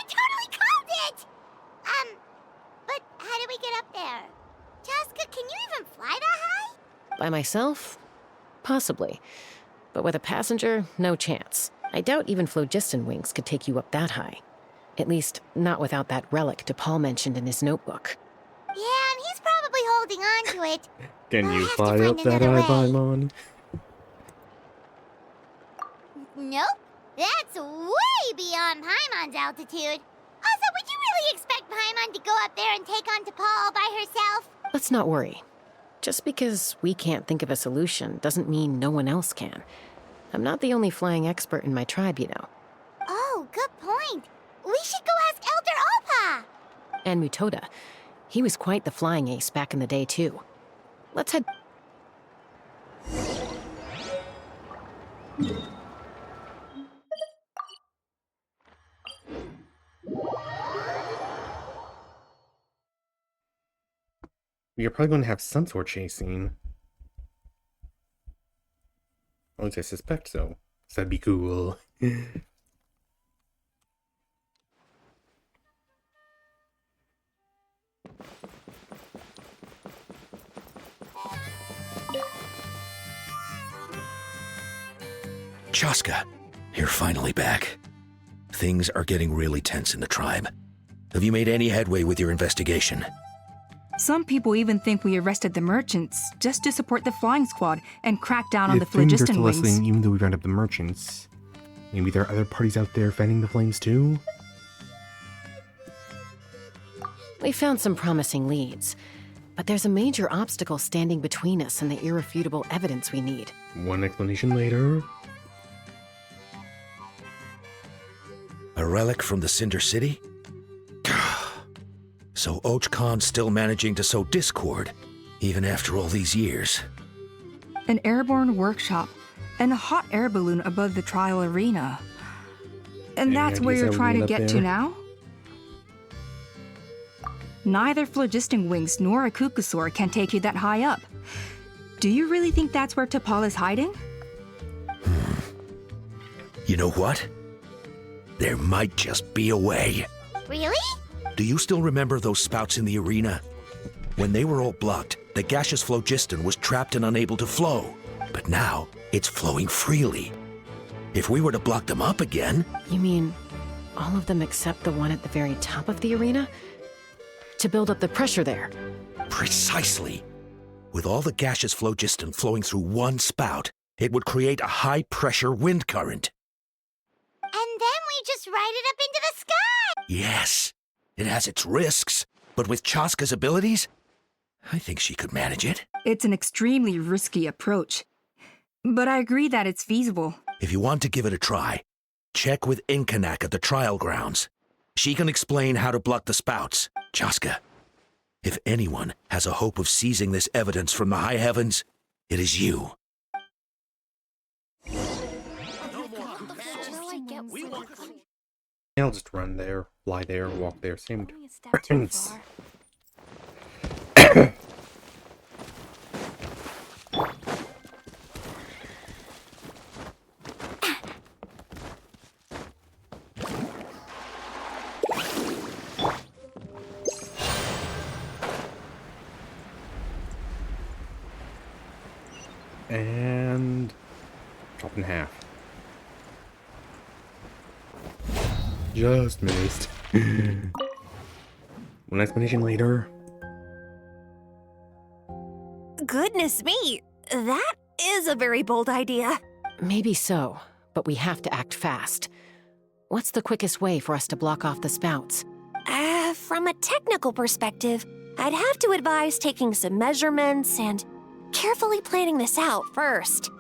totally called it! But how do we get up there? Chaska, can you even fly that high? By myself? Possibly. But with a passenger, no chance. I doubt even phlogiston wings could take you up that high. At least, not without that relic T'Pol mentioned in his notebook. Yeah, and he's probably holding on to it. Can We'll you have to fly find up that another high, way. Paimon? Nope. That's way beyond Paimon's altitude. Also, would you really expect Paimon to go up there and take on T'Pol all by herself? Let's not worry. Just because we can't think of a solution doesn't mean no one else can. I'm not the only flying expert in my tribe, you know. Oh, good point. We should go ask Elder Alpa. And Mutoda. He was quite the flying ace back in the day, too. Let's head... We are probably going to have some sort of chase scene. At least I suspect so. So that'd be cool. Chaska, you're finally back. Things are getting really tense in the tribe. Have you made any headway with your investigation? Some people even think we arrested the merchants just to support the flying squad and crack down on the things are phlogiston still wings. listening, even though we round up the merchants. Maybe there are other parties out there fanning the flames too? We found some promising leads, but there's a major obstacle standing between us and the irrefutable evidence we need. One explanation later. A relic from the Cinder City? So Och Khan's still managing to sow discord, even after all these years. An airborne workshop and a hot air balloon above the trial arena. And Any that's where ideas you're how we trying to end up get to there? now? Neither phlogiston wings nor a Kukusaur can take you that high up. Do you really think that's where T'Pol is hiding? You know what? There might just be a way. Really? Do you still remember those spouts in the arena? When they were all blocked, the gaseous phlogiston was trapped and unable to flow. But now, it's flowing freely. If we were to block them up again... You mean all of them except the one at the very top of the arena? To build up the pressure there? Precisely. With all the gaseous phlogiston flowing through one spout, it would create a high-pressure wind current. And then we just ride it up into the sky! Yes, it has its risks, but with Chaska's abilities, I think she could manage it. It's an extremely risky approach. But I agree that it's feasible. If you want to give it a try, check with Inkanak at the trial grounds. She can explain how to block the spouts. Chaska, if anyone has a hope of seizing this evidence from the high heavens, it is you. I'll just run there, fly there, walk there, same difference. And drop in half. Just missed. One explanation later. Goodness me, that is a very bold idea. Maybe so, but we have to act fast. What's the quickest way for us to block off the spouts? From a technical perspective, I'd have to advise taking some measurements and carefully planning this out first.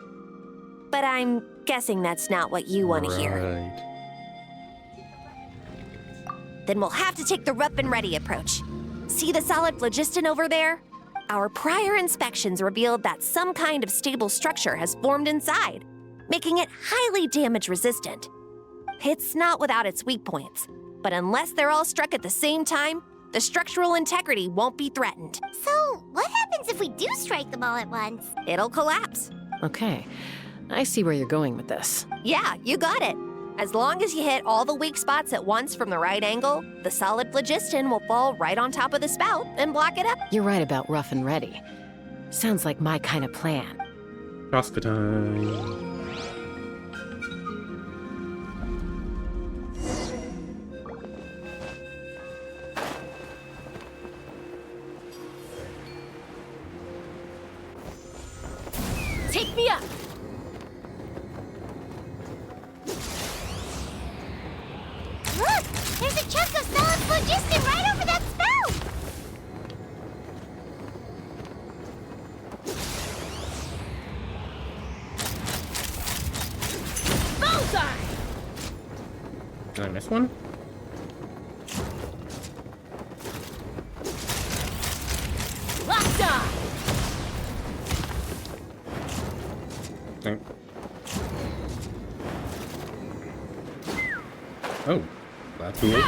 But I'm guessing that's not what you want to hear. Right. Then we'll have to take the rough and ready approach. See the solid phlogiston over there? Our prior inspections revealed that some kind of stable structure has formed inside, making it highly damage resistant. It's not without its weak points, but unless they're all struck at the same time, the structural integrity won't be threatened. So, what happens if we do strike them all at once? It'll collapse. Okay, I see where you're going with this. Yeah, you got it. As long as you hit all the weak spots at once from the right angle, the solid phlogiston will fall right on top of the spout and block it up. You're right about rough and ready. Sounds like my kind of plan. Oscar time. Take me up! Look! There's a chunk of solid phlogiston right over that spout! Bullseye! Did I miss one? Locked on! Okay. Oh, that's cool.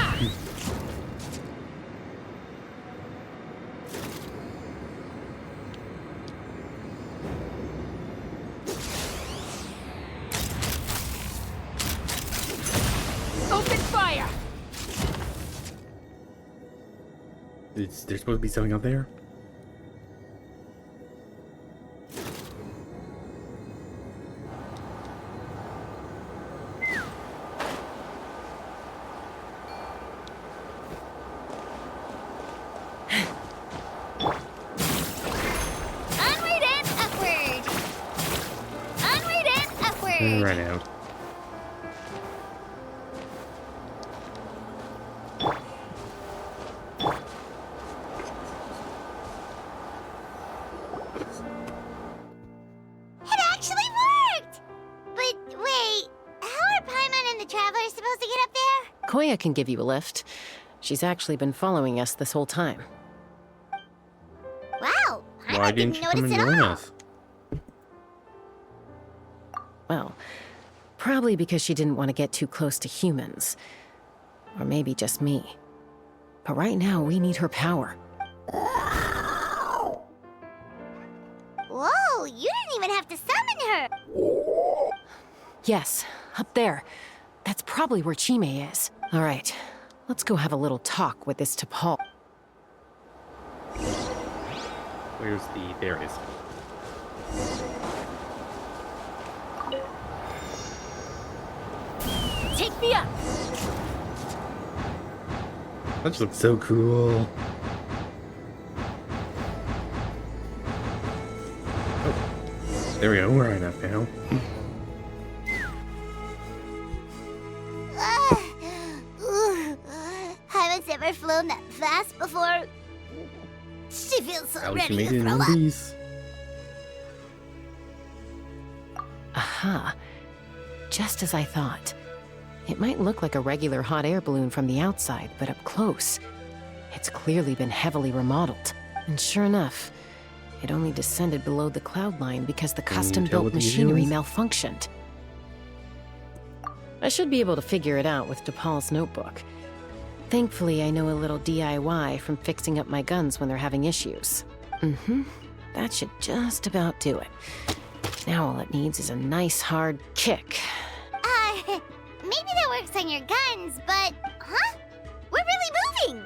Open fire! Is there supposed to be something out there? Onward and upward! Onward and upward! Right out. It actually worked! But wait, how are Paimon and the Traveler supposed to get up there? Koya can give you a lift. She's actually been following us this whole time. Wow, Why didn't you come and join us? Well, probably because she didn't want to get too close to humans. Or maybe just me. But right now, we need her power. Whoa, you didn't even have to summon her! Yes, up there. That's probably where Chime is. All right, let's go have a little talk with this T'Pol. Where's the... There it is. Take me up! That just looks so cool. Oh, there we go. We're right up now. Haven't ever flown that fast before. She feels so At least you ready made to it in throw one up. piece. Aha. Just as I thought. It might look like a regular hot air balloon from the outside, but up close, it's clearly been heavily remodeled. And sure enough, it only descended below the cloud line because the Can you tell custom-built what the machinery issue is? malfunctioned. I should be able to figure it out with T'Pol's notebook. Thankfully, I know a little DIY from fixing up my guns when they're having issues. That should just about do it. Now all it needs is a nice hard kick. Maybe that works on your guns, but... Huh? We're really moving!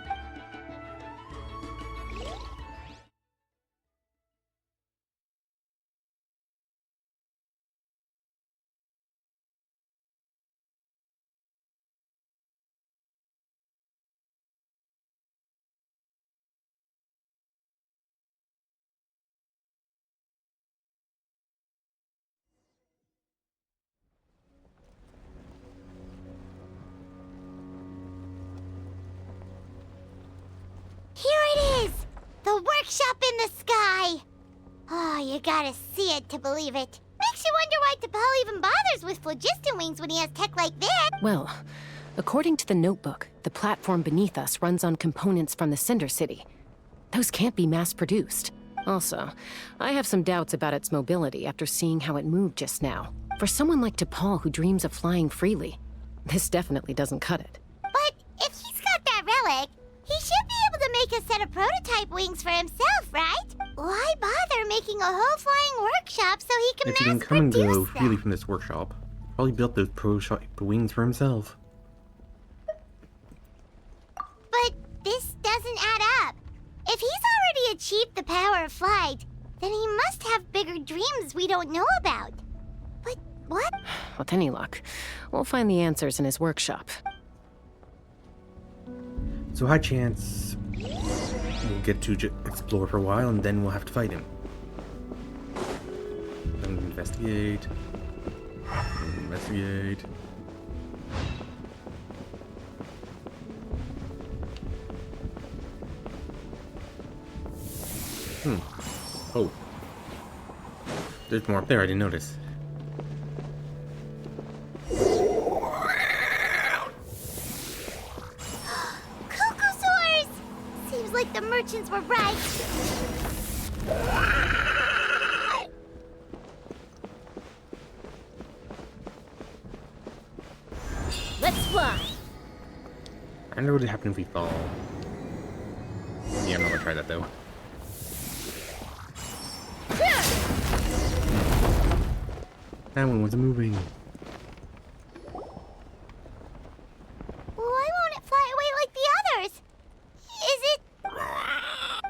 Here it is! The workshop in the sky! Oh, you gotta see it to believe it. Makes you wonder why T'Pol even bothers with phlogiston wings when he has tech like this. Well, according to the notebook, the platform beneath us runs on components from the Cinder City. Those can't be mass-produced. Also, I have some doubts about its mobility after seeing how it moved just now. For someone like DePaul who dreams of flying freely, this definitely doesn't cut it. But if he's got that relic, he should be able to make a set of prototype wings for himself, right? Why bother making a whole flying workshop so he can If he can come and mass-produce go them? freely from this workshop, probably built those prototype wings for himself. But this doesn't add up. If he's already achieved the power of flight, then he must have bigger dreams we don't know about. But what? With any luck, we'll find the answers in his workshop. So high chance we'll get to explore for a while and then we'll have to fight him. Then investigate. Investigate. Oh. There's more up there I didn't notice. Cocosaurs! Seems like the merchants were right. Let's fly. I wonder what would happen if we fall. Yeah, I'm not gonna try that though. That one wasn't moving. Why won't it fly away like the others? Is it...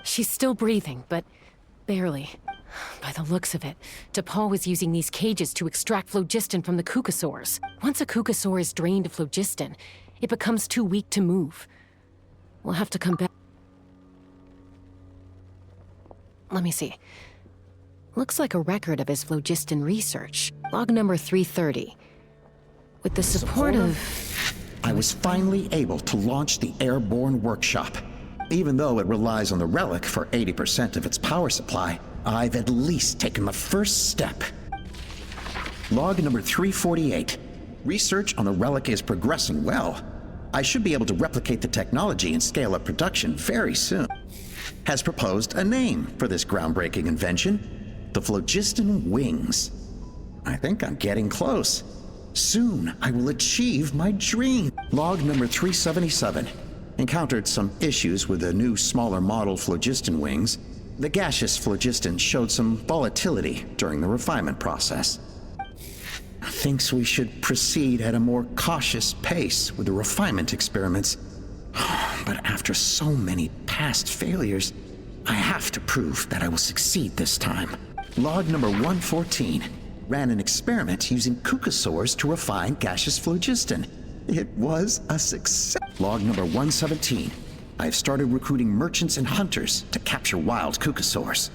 She's still breathing, but barely. By the looks of it, DePaul was using these cages to extract phlogiston from the cucosaurs. Once a cucosaur is drained of phlogiston, it becomes too weak to move. We'll have to come back. Let me see. Looks like a record of his phlogiston research. Log number 330. With the support of... I was finally able to launch the airborne workshop. Even though it relies on the relic for 80% of its power supply, I've at least taken the first step. Log number 348. Research on the relic is progressing well. I should be able to replicate the technology and scale up production very soon. Has proposed a name for this groundbreaking invention. The phlogiston wings. I think I'm getting close. Soon I will achieve my dream. Log number 377. Encountered some issues with the new smaller model phlogiston wings. The gaseous phlogiston showed some volatility during the refinement process. Thinks we should proceed at a more cautious pace with the refinement experiments. But after so many past failures, I have to prove that I will succeed this time. Log number 114. Ran an experiment using cucosaurs to refine gaseous phlogiston. It was a success. Log number 117. I've started recruiting merchants and hunters to capture wild cucosaurs.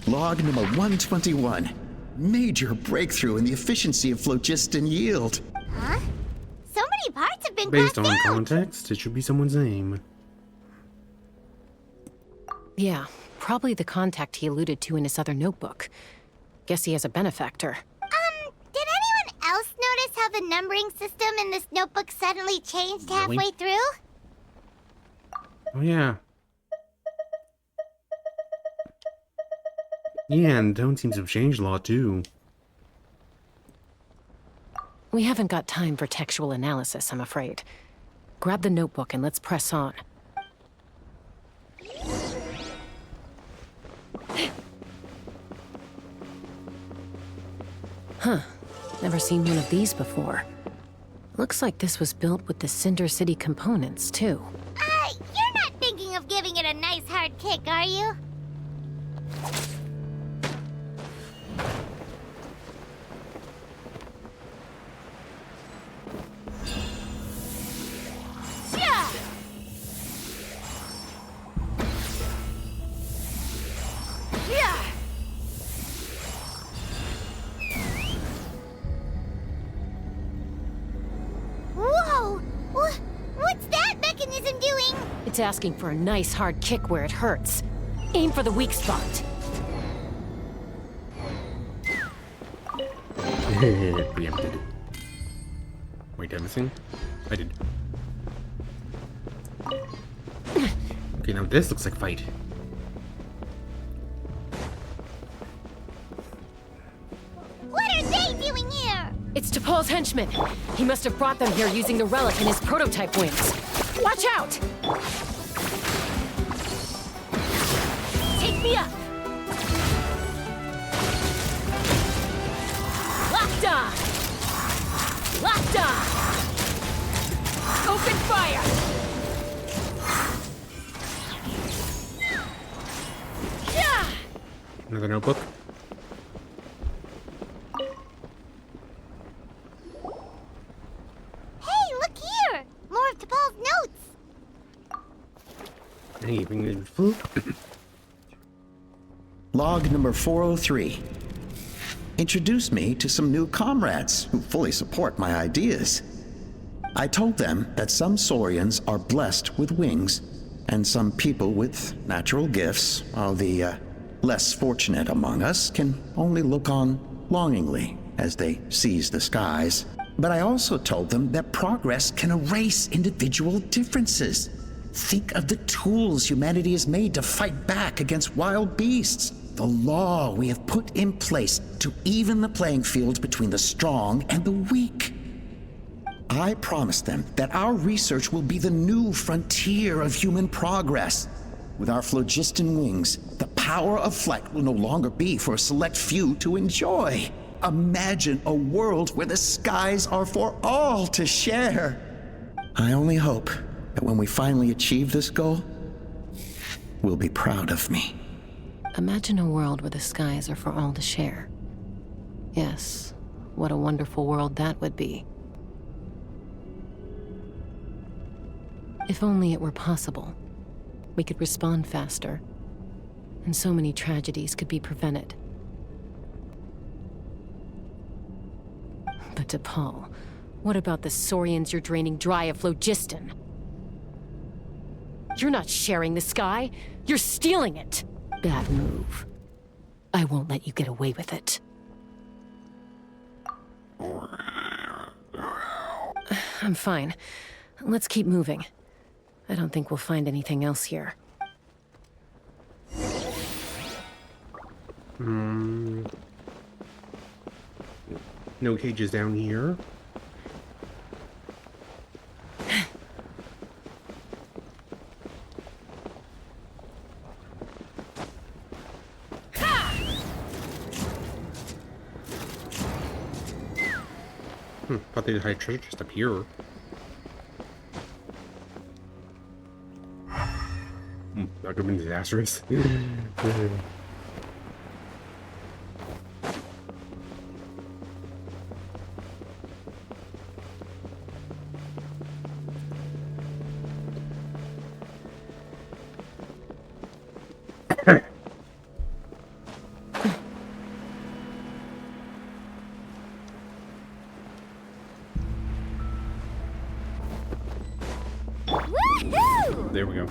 Log number 121. Major breakthrough in the efficiency of phlogiston yield. Huh? So many parts have been Based crossed on out. context, it should be someone's name. Yeah, probably the contact he alluded to in his other notebook. Guess he has a benefactor. Did anyone else notice how the numbering system in this notebook suddenly changed halfway through? Oh yeah. Yeah, and tone seems to have changed a lot too. We haven't got time for textual analysis, I'm afraid. Grab the notebook and let's press on. Huh. Never seen one of these before. Looks like this was built with the Cinder City components, too. You're not thinking of giving it a nice hard kick, are you? Yeah. Yeah. Whoa! What's that mechanism doing? It's asking for a nice hard kick where it hurts. Aim for the weak spot. Preempted. Wait, did I missing? I did. Okay, now this looks like fight. It's T'Pol's henchman. He must have brought them here using the relic in his prototype wings. Watch out! Take me up! Locked on! Locked on! Open fire! Yeah! Another notebook. Hey, look here! More of T'Pol's notes! Hey, bring this food. Log number 403. Introduced me to some new comrades who fully support my ideas. I told them that some Saurians are blessed with wings, and some people with natural gifts, while the less fortunate among us can only look on longingly as they seize the skies. But I also told them that progress can erase individual differences. Think of the tools humanity has made to fight back against wild beasts. The law we have put in place to even the playing field between the strong and the weak. I promised them that our research will be the new frontier of human progress. With our phlogiston wings, the power of flight will no longer be for a select few to enjoy. Imagine a world where the skies are for all to share. I only hope that when we finally achieve this goal, we'll be proud of me. Imagine a world where the skies are for all to share. Yes, what a wonderful world that would be. If only it were possible, we could respond faster, and so many tragedies could be prevented. But T'Pol, what about the Saurians you're draining dry of phlogiston? You're not sharing the sky, you're stealing it! Bad move. I won't let you get away with it. I'm fine. Let's keep moving. I don't think we'll find anything else here. No cages down here. Thought they had treasure chest up here. That could have been disastrous. Woohoo! There we go.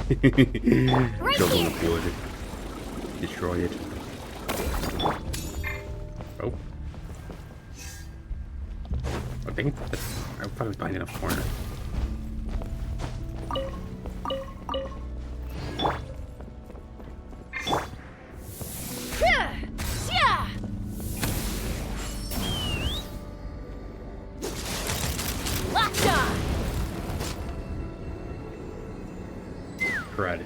Don't want to do it. Destroy it. Oh. I think I thought it was behind enough corner. Crud.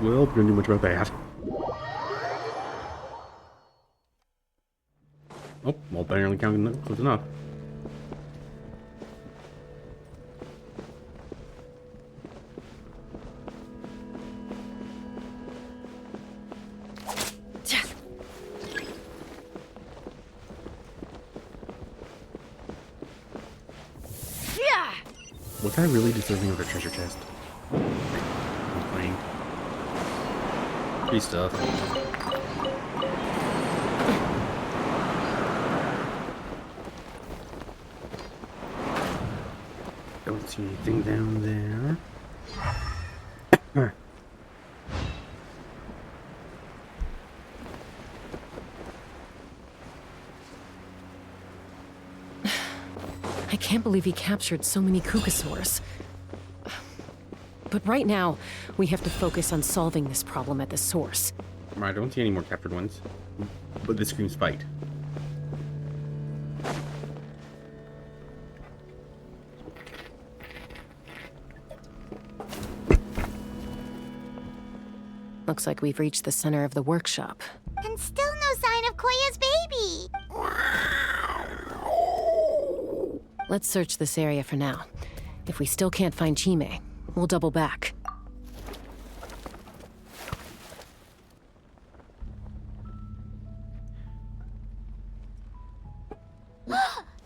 Well, we don't do much about that. Oh, well, barely counting close enough. Was I really deserving of a treasure chest? I'm playing. Free stuff. Don't see anything down there. I can't believe he captured so many Kukasaurs. But right now, we have to focus on solving this problem at the source. I don't see any more captured ones. But this screams fight. Looks like we've reached the center of the workshop. And still no sign of Koya's baby. Let's search this area for now. If we still can't find Chime, we'll double back.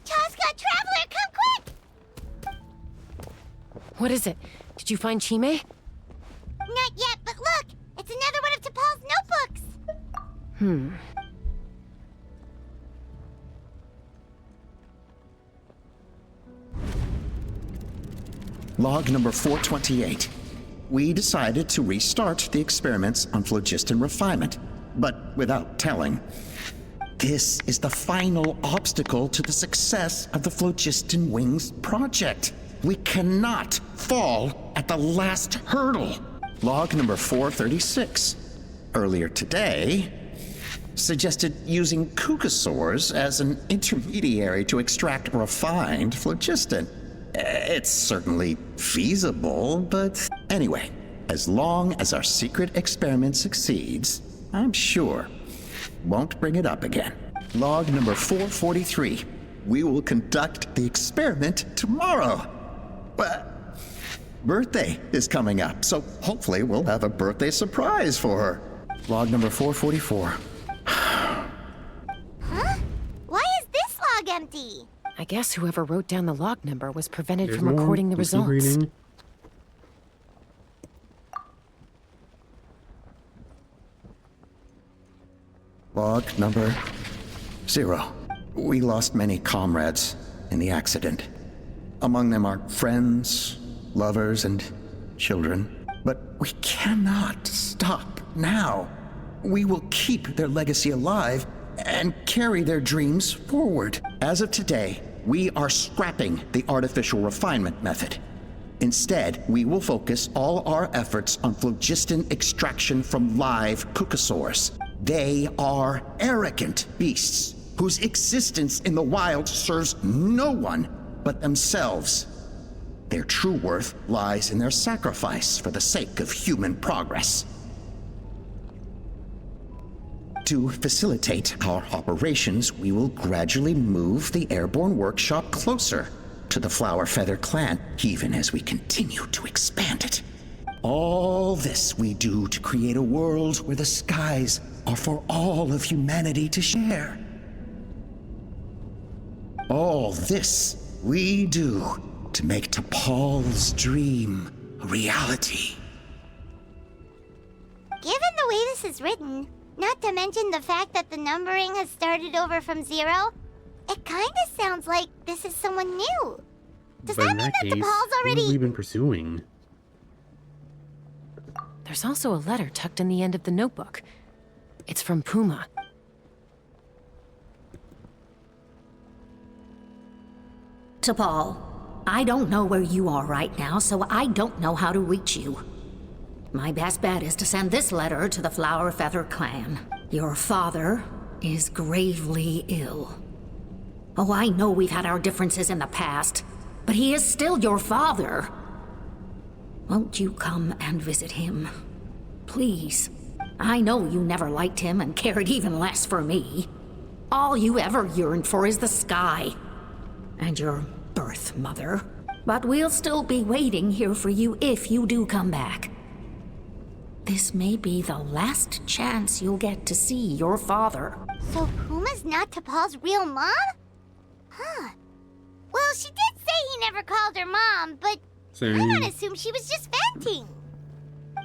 Chaska, Traveler, come quick! What is it? Did you find Chime? Not yet, but look! It's another one of T'Pol's notebooks! Log number 428. We decided to restart the experiments on phlogiston refinement, but without telling. This is the final obstacle to the success of the Phlogiston Wings project. We cannot fall at the last hurdle. Log number 436. Earlier today, suggested using Kukasaurs as an intermediary to extract refined phlogiston. It's certainly feasible, but anyway, as long as our secret experiment succeeds, I'm sure won't bring it up again. Log number 443. We will conduct the experiment tomorrow. But birthday is coming up, so hopefully we'll have a birthday surprise for her. Log number 444. Huh? Why is this log empty? I guess whoever wrote down the log number was prevented There's from more. recording the Keep results. reading. Log number 0. We lost many comrades in the accident. Among them are friends, lovers, and children. But we cannot stop now. We will keep their legacy alive and carry their dreams forward. As of today, we are scrapping the artificial refinement method. Instead, we will focus all our efforts on phlogiston extraction from live Kukasaurs. They are arrogant beasts whose existence in the wild serves no one but themselves. Their true worth lies in their sacrifice for the sake of human progress. To facilitate our operations, we will gradually move the airborne workshop closer to the Flower Feather clan, even as we continue to expand it. All this we do to create a world where the skies are for all of humanity to share. All this we do to make T'Pol's dream a reality. Given the way this is written, not to mention the fact that the numbering has started over from 0, it kinda sounds like this is someone new. Does But that in mean that that case, T'Pol's who have already... we been pursuing? There's also a letter tucked in the end of the notebook. It's from Puma. T'Pol, I don't know where you are right now, so I don't know how to reach you. My best bet is to send this letter to the Flower Feather clan. Your father is gravely ill. Oh, I know we've had our differences in the past, but he is still your father. Won't you come and visit him? Please. I know you never liked him and cared even less for me. All you ever yearned for is the sky. And your birth mother. But we'll still be waiting here for you if you do come back. This may be the last chance you'll get to see your father. So Puma's not T'Pol's real mom? Huh. Well, she did say he never called her mom, but I'm gonna assume she was just venting.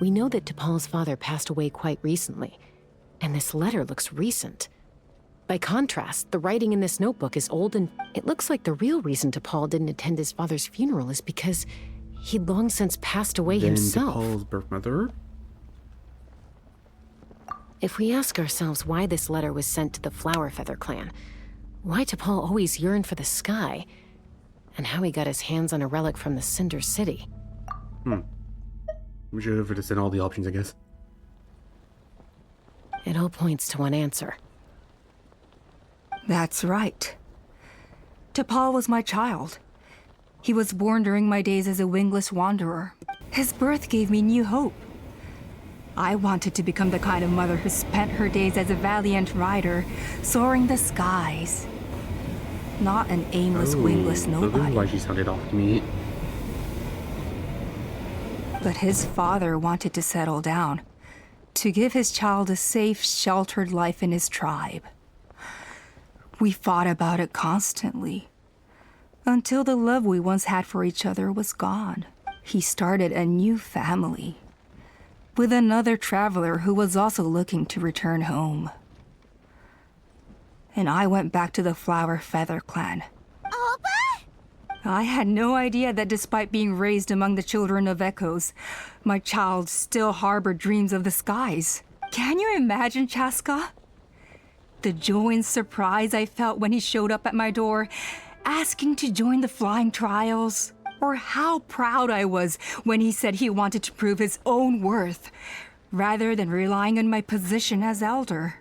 We know that T'Pol's father passed away quite recently, and this letter looks recent. By contrast, the writing in this notebook is old, and it looks like the real reason T'Pol didn't attend his father's funeral is because he'd long since passed away himself. T'Pol's birth mother? If we ask ourselves why this letter was sent to the Flower Feather clan, why T'Pol always yearned for the sky, and how he got his hands on a relic from the Cinder City. We should have just sent all the options, I guess. It all points to one answer. That's right. T'Pol was my child. He was born during my days as a wingless wanderer. His birth gave me new hope. I wanted to become the kind of mother who spent her days as a valiant rider, soaring the skies. Not an aimless, wingless So this nobody. is why she sounded off to me. But his father wanted to settle down, to give his child a safe, sheltered life in his tribe. We fought about it constantly, until the love we once had for each other was gone. He started a new family, with another traveler who was also looking to return home. And I went back to the Flower Feather clan. I had no idea that despite being raised among the children of echoes, my child still harbored dreams of the skies. Can you imagine, Chaska? The joy and surprise I felt when he showed up at my door, asking to join the flying trials. Or how proud I was when he said he wanted to prove his own worth, rather than relying on my position as elder.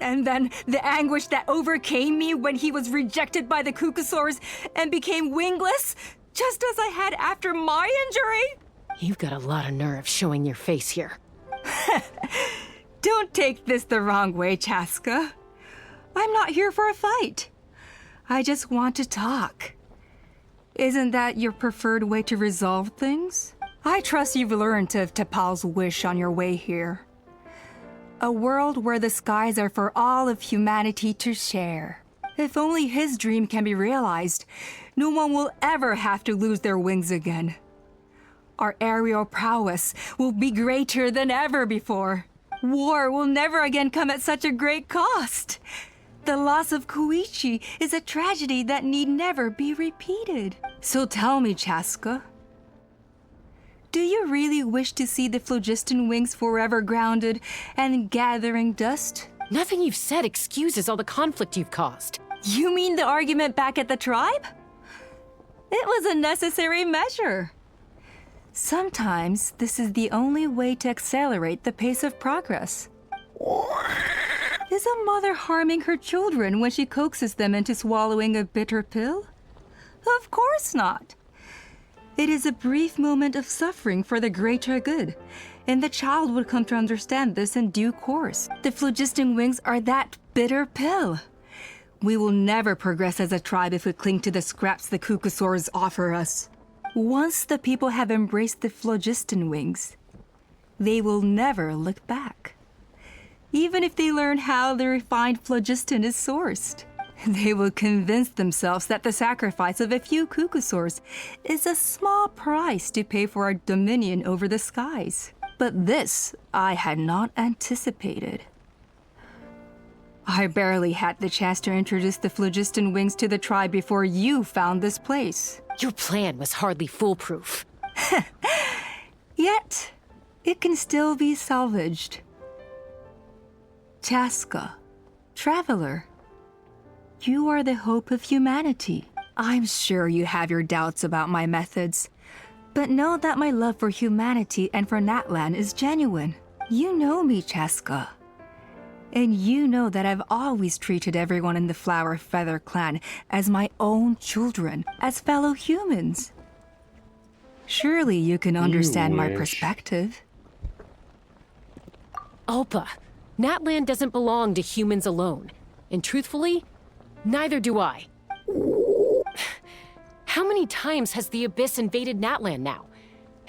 And then the anguish that overcame me when he was rejected by the Kukusaurs and became wingless, just as I had after my injury. You've got a lot of nerve showing your face here. Don't take this the wrong way, Chaska. I'm not here for a fight. I just want to talk. Isn't that your preferred way to resolve things? I trust you've learned of T'Pol's wish on your way here. A world where the skies are for all of humanity to share. If only his dream can be realized, no one will ever have to lose their wings again. Our aerial prowess will be greater than ever before. War will never again come at such a great cost. The loss of Koichi is a tragedy that need never be repeated. So tell me, Chaska, do you really wish to see the phlogiston wings forever grounded and gathering dust? Nothing you've said excuses all the conflict you've caused. You mean the argument back at the tribe? It was a necessary measure. Sometimes this is the only way to accelerate the pace of progress. Is a mother harming her children when she coaxes them into swallowing a bitter pill? Of course not. It is a brief moment of suffering for the greater good, and the child would come to understand this in due course. The phlogiston wings are that bitter pill. We will never progress as a tribe if we cling to the scraps the Kukusaurs offer us. Once the people have embraced the phlogiston wings, they will never look back. Even if they learn how the refined phlogiston is sourced, they will convince themselves that the sacrifice of a few Kukusaurs is a small price to pay for our dominion over the skies. But this I had not anticipated. I barely had the chance to introduce the phlogiston wings to the tribe before you found this place. Your plan was hardly foolproof. Yet, it can still be salvaged. Chaska, traveler, you are the hope of humanity. I'm sure you have your doubts about my methods, but know that my love for humanity and for Natlan is genuine. You know me, Chaska. And you know that I've always treated everyone in the Flower Feather clan as my own children, as fellow humans. Surely you can understand my perspective. Alpa, Natlan doesn't belong to humans alone. And truthfully, neither do I. How many times has the Abyss invaded Natlan now?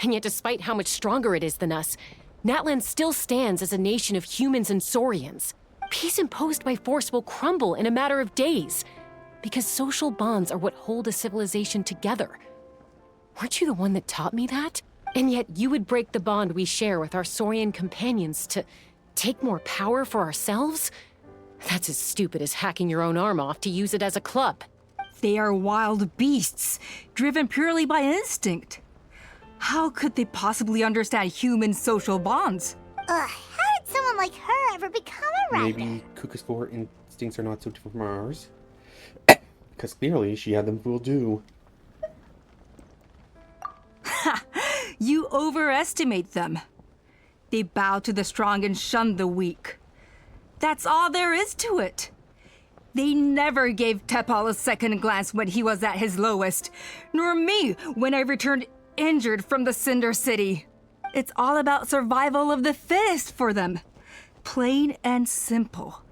And yet despite how much stronger it is than us, Natlan still stands as a nation of humans and Saurians. Peace imposed by force will crumble in a matter of days, because social bonds are what hold a civilization together. Weren't you the one that taught me that? And yet you would break the bond we share with our Saurian companions to take more power for ourselves? That's as stupid as hacking your own arm off to use it as a club. They are wild beasts, driven purely by instinct. How could they possibly understand human social bonds? How did someone like her ever become a writer? Maybe Kukusaur instincts are not so different from ours. Because clearly she had them fooled too. You overestimate them. They bow to the strong and shun the weak. That's all there is to it. They never gave Tepal a second glance when he was at his lowest, nor me when I returned injured from the Cinder City. It's all about survival of the fittest for them. Plain and simple.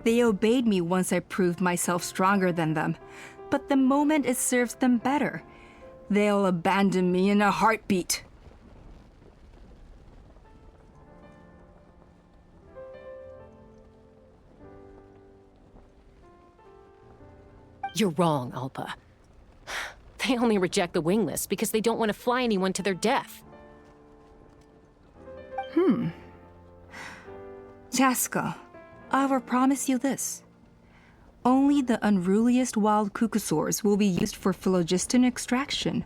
They obeyed me once I proved myself stronger than them, but the moment it serves them better, they'll abandon me in a heartbeat. You're wrong, Alpa. They only reject the wingless because they don't want to fly anyone to their death. Chaska, I will promise you this. Only the unruliest wild cuckosaurs will be used for phlogiston extraction.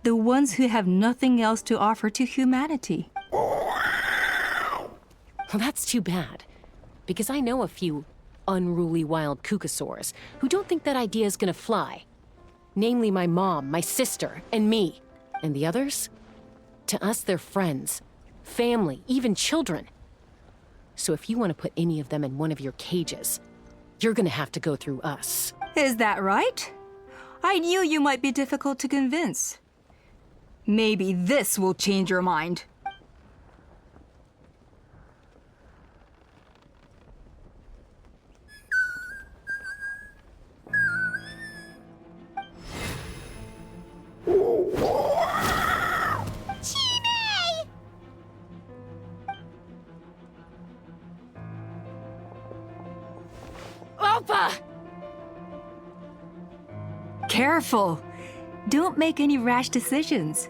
The ones who have nothing else to offer to humanity. Well, that's too bad, because I know a few unruly wild cuckosaurs who don't think that idea is gonna fly. Namely my mom, my sister, and me. And the others? To us, they're friends, family, even children. So if you want to put any of them in one of your cages, you're gonna have to go through us. Is that right? I knew you might be difficult to convince. Maybe this will change your mind. Alpa! Careful! Don't make any rash decisions.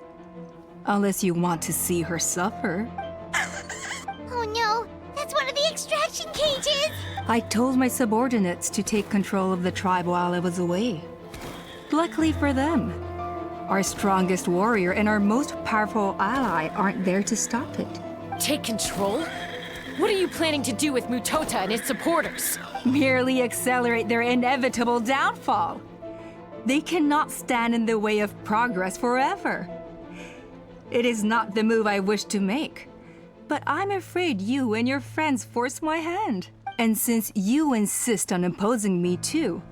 Unless you want to see her suffer. Oh no, that's one of the extraction cages! I told my subordinates to take control of the tribe while I was away. Luckily for them, our strongest warrior and our most powerful ally aren't there to stop it. Take control? What are you planning to do with Mutota and his supporters? Merely accelerate their inevitable downfall. They cannot stand in the way of progress forever. It is not the move I wish to make, but I'm afraid you and your friends force my hand. And since you insist on opposing me too,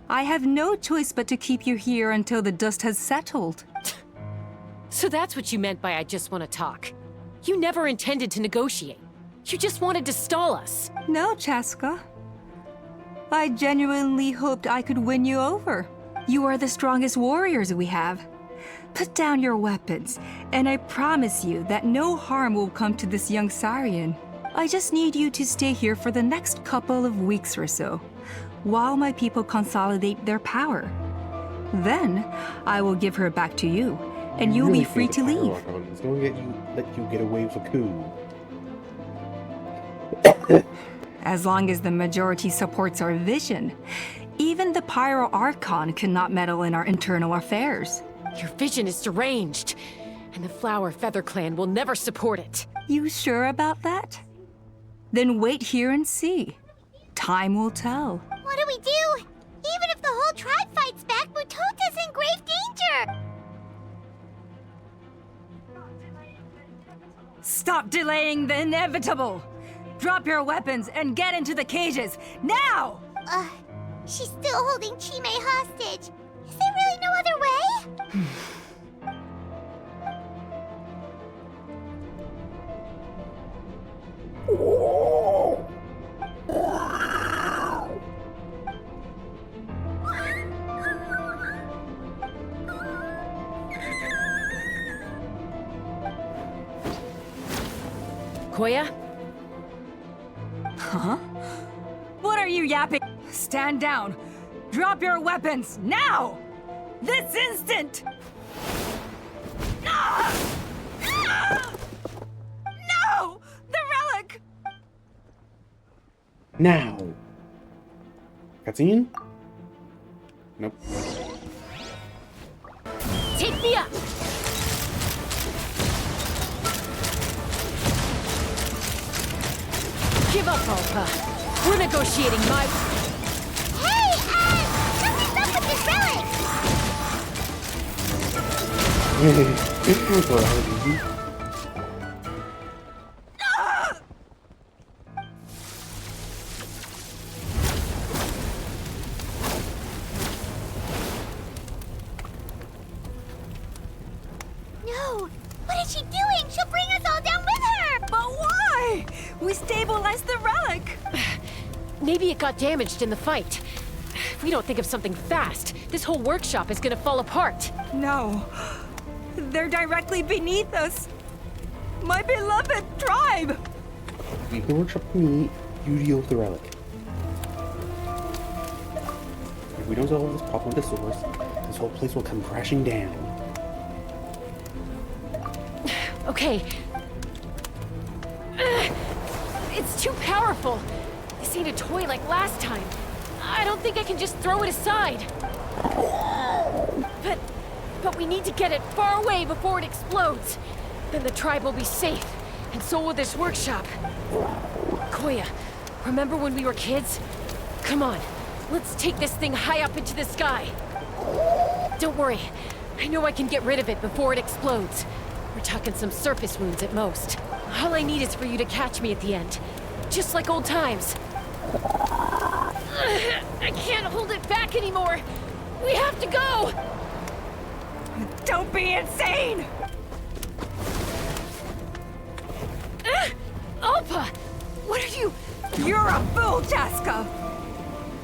I have no choice but to keep you here until the dust has settled. So that's what you meant by I just want to talk. You never intended to negotiate. You just wanted to stall us. No, Chaska. I genuinely hoped I could win you over. You are the strongest warriors we have. Put down your weapons, and I promise you that no harm will come to this young Sarian. I just need you to stay here for the next couple of weeks or so, while my people consolidate their power. Then, I will give her back to you, and you'll be free to leave. It's going to let you get away with a coup. As long as the majority supports our vision, even the Pyro Archon cannot meddle in our internal affairs. Your vision is deranged, and the Flower Feather Clan will never support it. You sure about that? Then wait here and see. Time will tell. What do we do? Even if the whole tribe fights back, Mutota's in grave danger! Stop delaying the inevitable! Drop your weapons and get into the cages, now! She's still holding Chime hostage. Is there really no other way? Koya? Huh? What are you yapping? Stand down. Drop your weapons, now! This instant! Ah! Ah! No! The relic! Now! Cutscene? Nope. Take me up! Give up, Alpa. We're negotiating my... Hey, something's up with this relic! No! What is she doing? She'll bring us all down with her! But why? We stabilized the relic! Maybe it got damaged in the fight. If we don't think of something fast, this whole workshop is gonna fall apart. No. They're directly beneath us. My beloved tribe! Leave the workshop to me, you deal with the relic. If we don't solve this problem with the source, this whole place will come crashing down. Okay. It's too powerful. This ain't a toy like last time. I don't think I can just throw it aside. But we need to get it far away before it explodes. Then the tribe will be safe, and so will this workshop. Koya, remember when we were kids? Come on, let's take this thing high up into the sky. Don't worry, I know I can get rid of it before it explodes. We're talking some surface wounds at most. All I need is for you to catch me at the end. Just like old times. I can't hold it back anymore. We have to go! Don't be insane! Alpa! What are you... You're a fool, Chaska!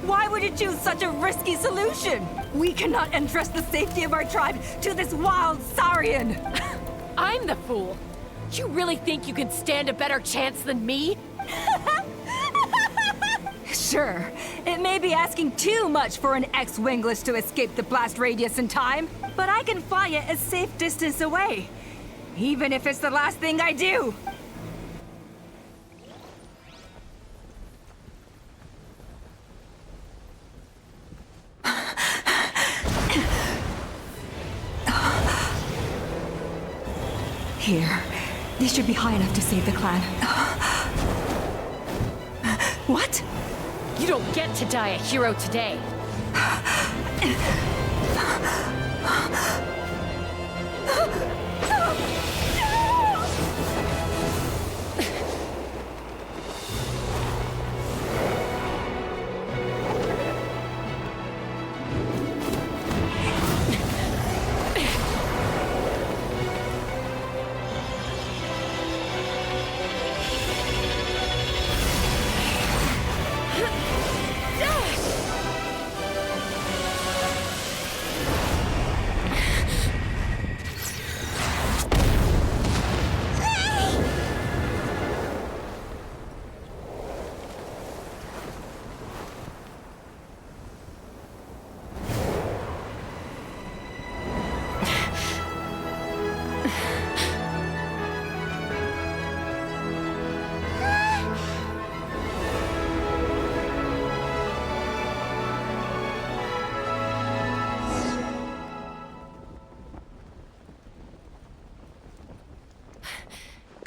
Why would you choose such a risky solution? We cannot entrust the safety of our tribe to this wild Saurian! I'm the fool. You really think you can stand a better chance than me? Sure, it may be asking too much for an ex-wingless to escape the blast radius in time, but I can fly it a safe distance away, even if it's the last thing I do. Here, this should be high enough to save the clan. What? You don't get to die a hero today.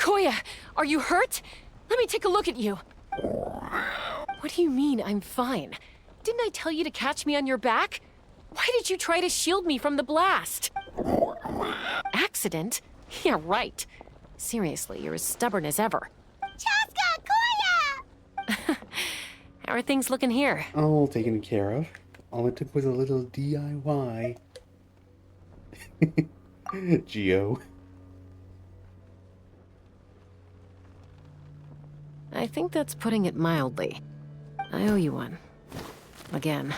Koya, are you hurt? Let me take a look at you. What do you mean, I'm fine? Didn't I tell you to catch me on your back? Why did you try to shield me from the blast? Accident? Yeah, right. Seriously, you're as stubborn as ever. Chaska! Koya! How are things looking here? All taken care of. All it took was a little DIY. Geo. I think that's putting it mildly. I owe you one. Again.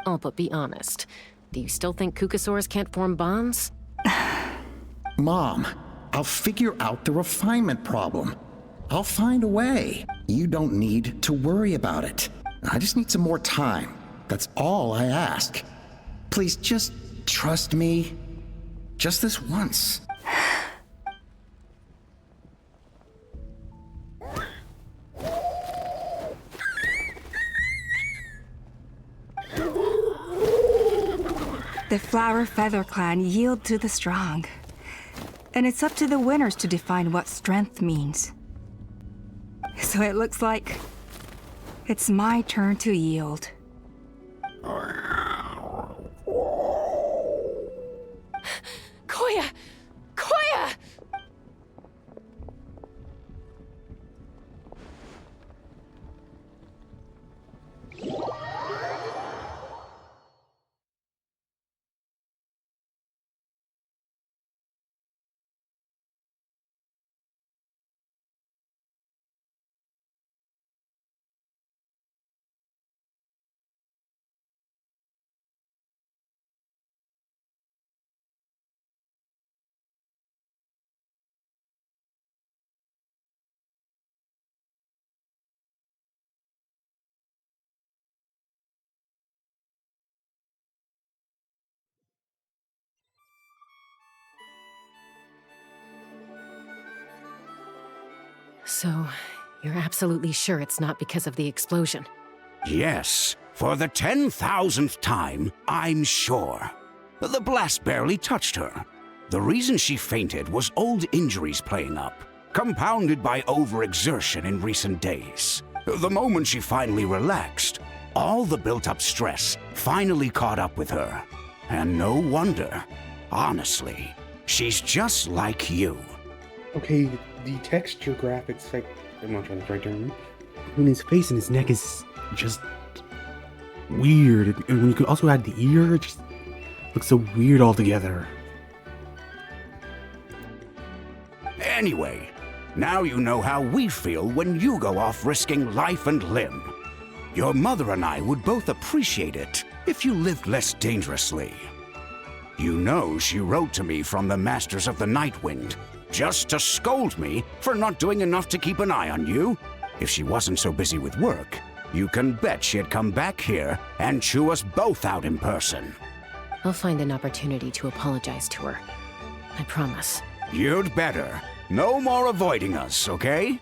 Oh, but be honest. Do you still think Kukasaurs can't form bonds? Mom, I'll figure out the refinement problem. I'll find a way. You don't need to worry about it. I just need some more time. That's all I ask. Please just trust me. Just this once. The Flower Feather clan yield to the strong. And it's up to the winners to define what strength means. So it looks like it's my turn to yield. So, you're absolutely sure it's not because of the explosion? Yes, for the 10,000th time, I'm sure. The blast barely touched her. The reason she fainted was old injuries playing up, compounded by overexertion in recent days. The moment she finally relaxed, all the built-up stress finally caught up with her. And no wonder. Honestly, she's just like you. Okay, the texture graphics, like, I'm not trying to the right term. When his face and his neck is just weird. And when you could also add the ear, it just looks so weird altogether. Anyway, now you know how we feel when you go off risking life and limb. Your mother and I would both appreciate it if you lived less dangerously. You know she wrote to me from the Masters of the Nightwind, just to scold me for not doing enough to keep an eye on you. If she wasn't so busy with work, you can bet she'd come back here and chew us both out in person. I'll find an opportunity to apologize to her. I promise. You'd better. No more avoiding us, okay?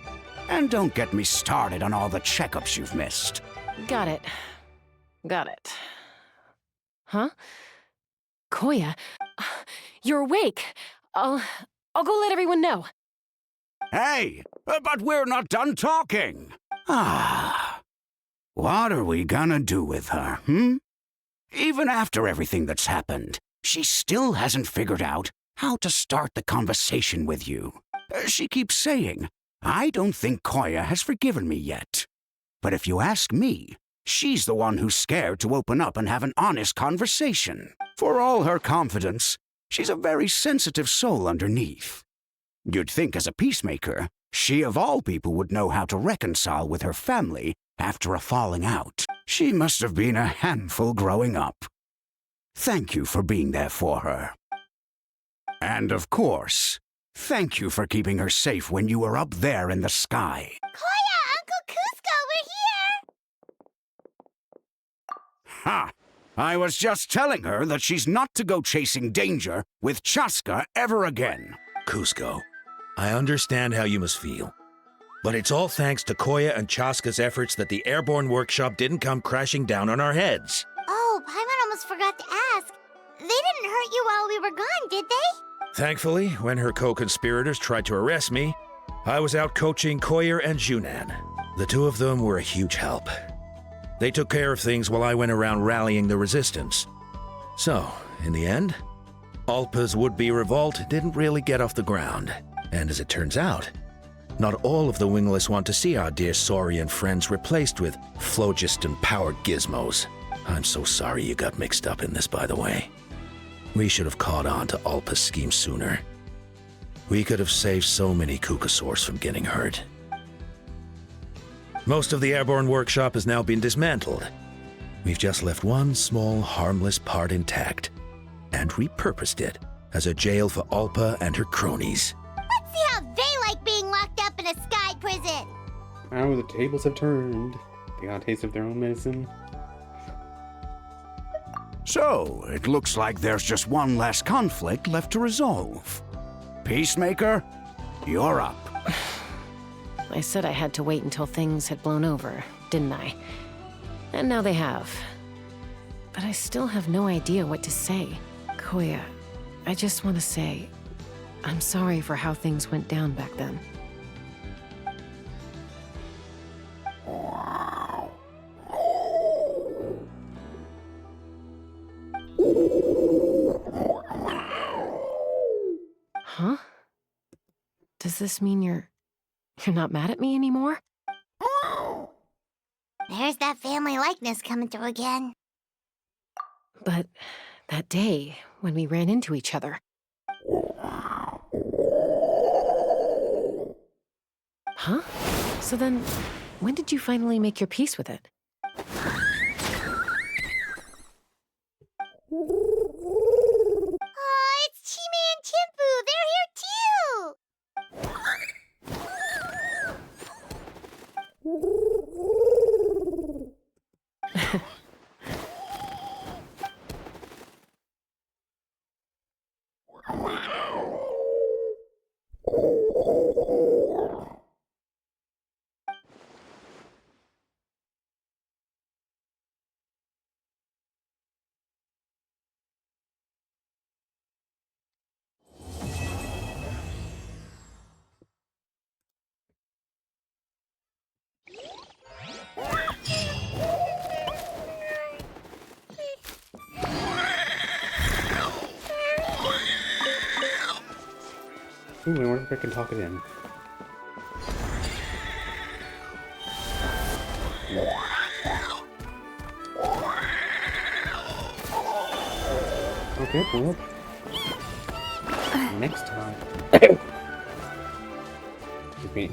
And don't get me started on all the checkups you've missed. Got it. Got it. Huh? Koya, you're awake. I'll go let everyone know. Hey, but we're not done talking. What are we gonna do with her, Even after everything that's happened, she still hasn't figured out how to start the conversation with you. She keeps saying, I don't think Koya has forgiven me yet. But if you ask me, she's the one who's scared to open up and have an honest conversation. For all her confidence, she's a very sensitive soul underneath. You'd think as a peacemaker, she of all people would know how to reconcile with her family after a falling out. She must have been a handful growing up. Thank you for being there for her. And of course, thank you for keeping her safe when you were up there in the sky. Koya, Uncle Cusco, we're here! Ha! I was just telling her that she's not to go chasing danger with Chaska ever again. Cusco, I understand how you must feel. But it's all thanks to Koya and Chaska's efforts that the airborne workshop didn't come crashing down on our heads. Oh, Paimon almost forgot to ask. They didn't hurt you while we were gone, did they? Thankfully, when her co-conspirators tried to arrest me, I was out coaching Koya and Junan. The two of them were a huge help. They took care of things while I went around rallying the resistance. So, in the end, Alpa's would-be revolt didn't really get off the ground. And as it turns out, not all of the wingless want to see our dear Saurian friends replaced with phlogiston-powered gizmos. I'm so sorry you got mixed up in this, by the way. We should have caught on to Alpa's scheme sooner. We could have saved so many Kukasaurs from getting hurt. Most of the airborne workshop has now been dismantled. We've just left one small, harmless part intact, and repurposed it as a jail for Alpa and her cronies. Let's see how they like being locked up in a sky prison. Now the tables have turned. They got a taste of their own medicine. So, it looks like there's just one last conflict left to resolve. Peacemaker, you're up. I said I had to wait until things had blown over, didn't I? And now they have. But I still have no idea what to say. Koya, I just want to say, I'm sorry for how things went down back then. Huh? Does this mean you're not mad at me anymore? There's that family likeness coming through again. But that day, when we ran into each other... Huh? So then, when did you finally make your peace with it? Oh, it's Chime and Chimpu! They're here too! Ooh, I wonder if I can talk it in. Okay, well. Next time. Excuse me.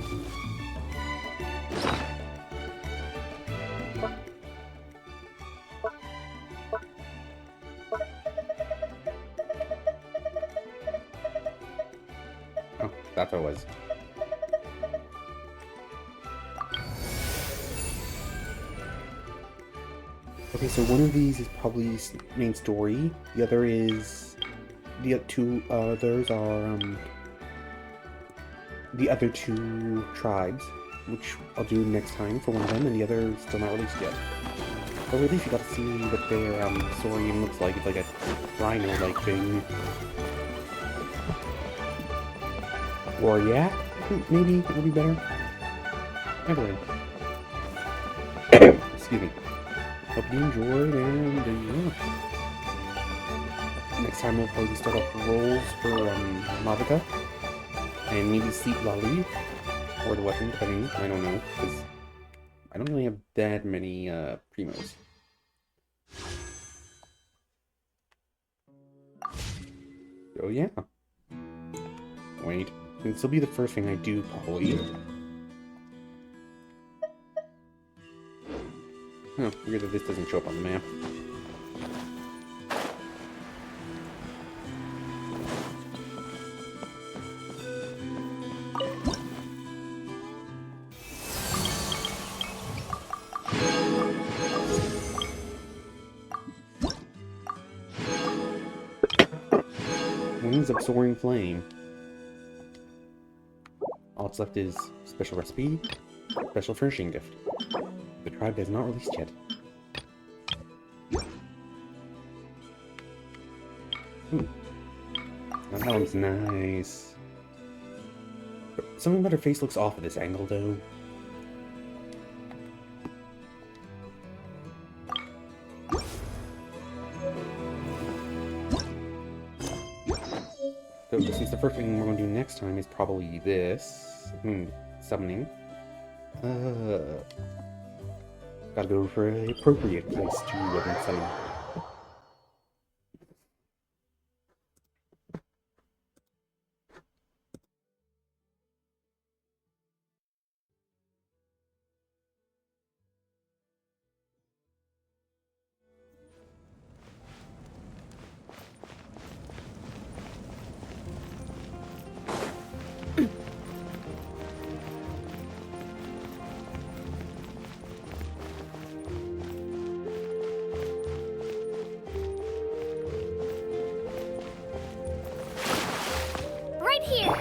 Oh, that's what it was. Okay, so one of these is probably main story. The other is... The two others are, the other two tribes, which I'll do next time for one of them, and the other is still not released yet. But at least you got to see what their, saurian looks like. It's like a rhino-like thing. Or, yeah? Maybe it would be better. Anyway. Excuse me. Hope you enjoyed, and, yeah. Next time we'll probably start off rolls for, Mavica. And maybe Sleep Lolly. Or the weapon, depending. I don't know, because I don't really have that many, primos. Oh, yeah. Wait. This will be the first thing I do, probably. Oh, weird that this doesn't show up on the map. Wings of Soaring Flame. All that's left is special recipe, special furnishing gift. The tribe has not released yet. That one's nice. Something about her face looks off at this angle, though. So, since the first thing we're going to do next time is probably this. Summoning. Gotta go for an appropriate place to summon. Right here.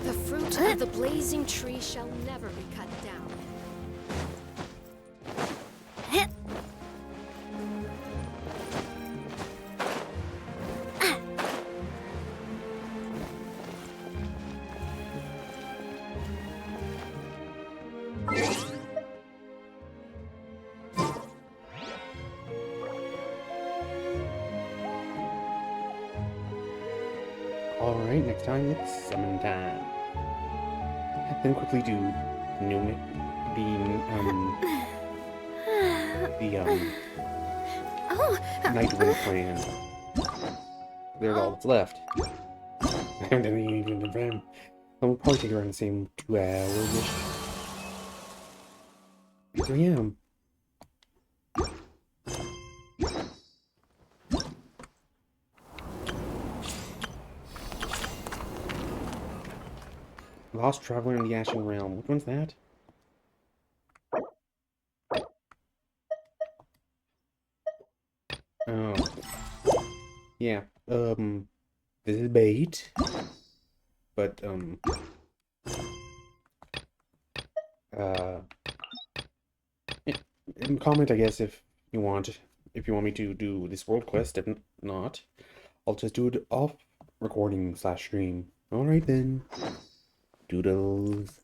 The fruit of the blazing tree shall never be cut down. Alright, next time it's summon time. Then quickly do Nightwind Clan. There's all that's left. I'll probably take around the same 2 hours-ish. So yeah. Lost Traveler in the Ashen Realm. Which one's that? Oh. Yeah. This is bait. But, comment, I guess, if you want. if you want me to do this world quest. If not, I'll just do it off recording / stream. Alright then. Doodles.